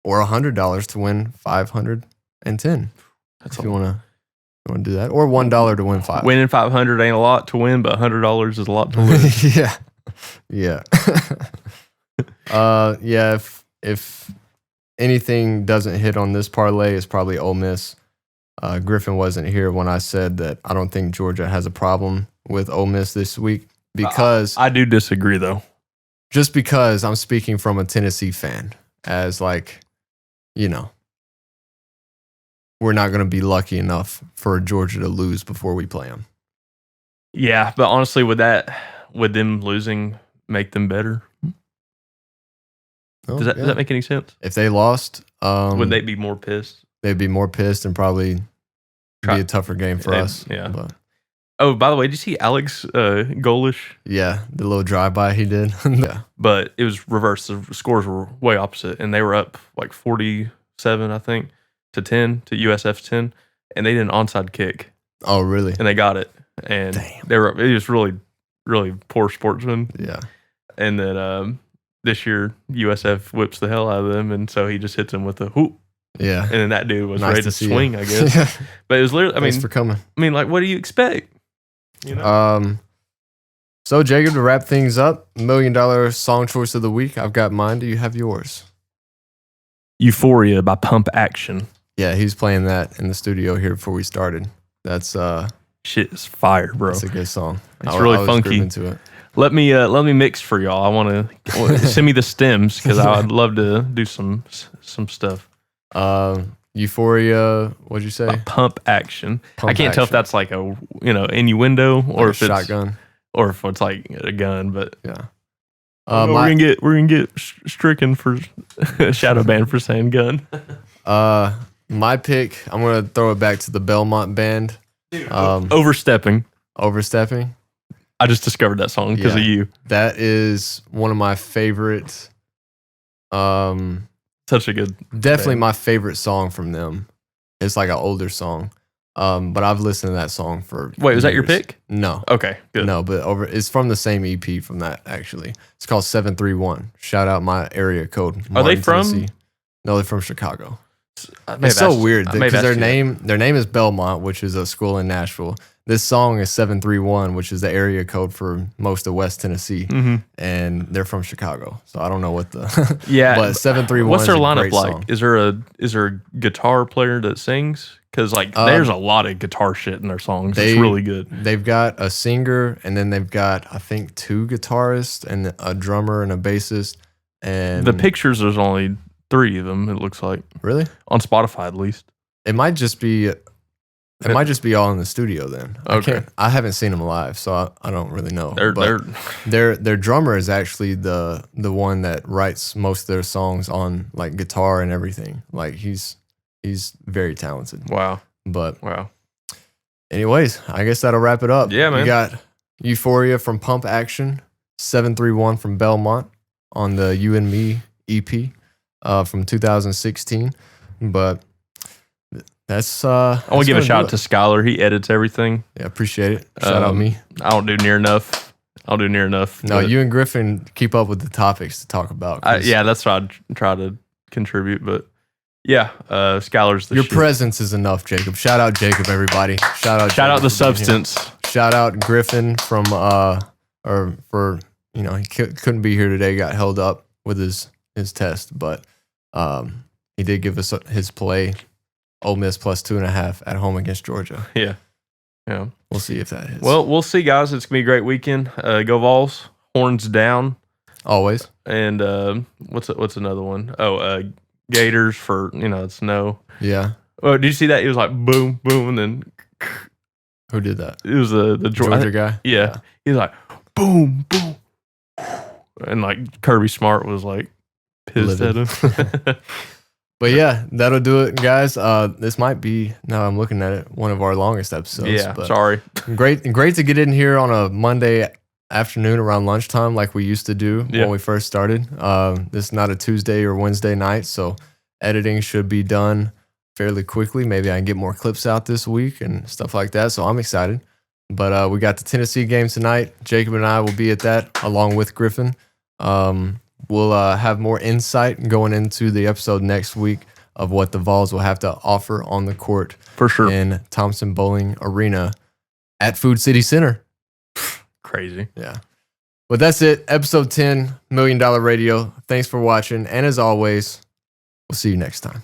Or $100 to win 510. If you want to do that. Or $1 to win 5. Winning 500 ain't a lot to win, but $100 is a lot to lose. Yeah. If anything doesn't hit on this parlay, it's probably Ole Miss. Griffin wasn't here when I said that I don't think Georgia has a problem with Ole Miss this week because I do disagree though. Just because I'm speaking from a Tennessee fan, as we're not going to be lucky enough for Georgia to lose before we play them. Yeah, but honestly, would them losing make them better? Does that make any sense? If they lost, would they be more pissed? They'd be more pissed and probably be a tougher game for us. Yeah. But Oh, by the way, did you see Alex Golish? Yeah, the little drive-by he did. Yeah. But it was reversed. The scores were way opposite, and they were up like 47, I think, to 10 to USF's 10, and they did an onside kick, Oh, really? and they got it. And Damn. it was really, really poor sportsmen. Yeah. And then this year USF whips the hell out of them, and so he just hits them with a whoop. Yeah. And then that dude was Nice ready to to see swing, you. I guess. Yeah. But it was literally, Thanks for coming. like, what do you expect? You know? So Jacob, to wrap things up, $1 million song choice of the week. I've got mine. Do you have yours? Euphoria by Pump Action. Yeah, he's playing that in the studio here before we started. That's Shit is fire, bro. that's a good song. It's really was funky. grooving to it. Let me mix for y'all. I want to send me the stems because I would love to do some stuff. Euphoria. What'd you say? Pump Action. Pump I can't tell if Action. that's like a innuendo or Like if a it's shotgun. or if it's like a gun. But Yeah. we're gonna get stricken for shadow ban for saying gun. My pick. I'm gonna throw it back to the Belmont Band. Overstepping. Overstepping. I just discovered that song because of Yeah. you. That is one of my favorite. Such a good. Definitely band. my favorite song from them. It's like an older song. But I've listened to that song for Wait, was that your years. pick? No. Okay, good. No, but it's from the same EP from that actually. It's called 731. Shout out my area code. Are they Martin, from- Tennessee. No, they're from Chicago. I may It's have so asked- weird I may have because asked you that. their name is Belmont, which is a school in Nashville. This song is 731, which is the area code for most of West Tennessee, Mhm. and they're from Chicago. So I don't know what the Yeah, but 731. What's their is a lineup great like? song. Is there a guitar player that sings? Because there's a lot of guitar shit in their songs. It's really good. They've got a singer, and then they've got I think 2 guitarists and a drummer and a bassist. And The pictures, there's only 3 of them. It looks like really, on Spotify at least. it might just be. It might just be all in the studio then. Okay. I haven't seen them live, so I don't really know. They're But their drummer is actually the one that writes most of their songs on like guitar and everything. Like he's very talented. wow. But Wow. anyways, I guess that'll wrap it up. Yeah, man. We got Euphoria from Pump Action, 731 from Belmont on the You and Me EP from 2016. But that's I want to give a shout out to Skylar. He edits everything. Yeah, appreciate it. Shout out me. I don't do near enough. I'll do near enough. No, but you and Griffin keep up with the topics to talk about. 'Cause yeah, that's what I try to contribute. But yeah, Skylar's the your shit. presence is enough, Jacob. Shout out Jacob, everybody. Shout out Shout out Jacob the for being here. substance. Shout out Griffin from he couldn't be here today, got held up with his test, but he did give us his play, Ole Miss plus 2.5 at home against Georgia. Yeah. Yeah. We'll see if that hits. Well, we'll see, guys. It's gonna be a great weekend. Go Vols, horns down, always. and what's another one? Oh, Gators for it's no. Yeah. Oh, did you see that? It was like boom, boom, and then Who did that? it was the Georgia guy? Yeah, he was like boom, boom, and like Kirby Smart was like pissed Livid. at him. But yeah, that'll do it, guys. This might be, now I'm looking at it, one of our longest episodes. Yeah, but sorry. Great to get in here on a Monday afternoon around lunchtime like we used to do Yeah. when we first started. This is not a Tuesday or Wednesday night, so editing should be done fairly quickly. Maybe I can get more clips out this week and stuff like that, so I'm excited. But we got the Tennessee game tonight. Jacob and I will be at that along with Griffin. We'll have more insight going into the episode next week of what the Vols will have to offer on the court For sure. in Thompson Bowling Arena at Food City Center. Crazy. Yeah. But that's it. Episode 10, $1 Million Radio. Thanks for watching. And as always, we'll see you next time.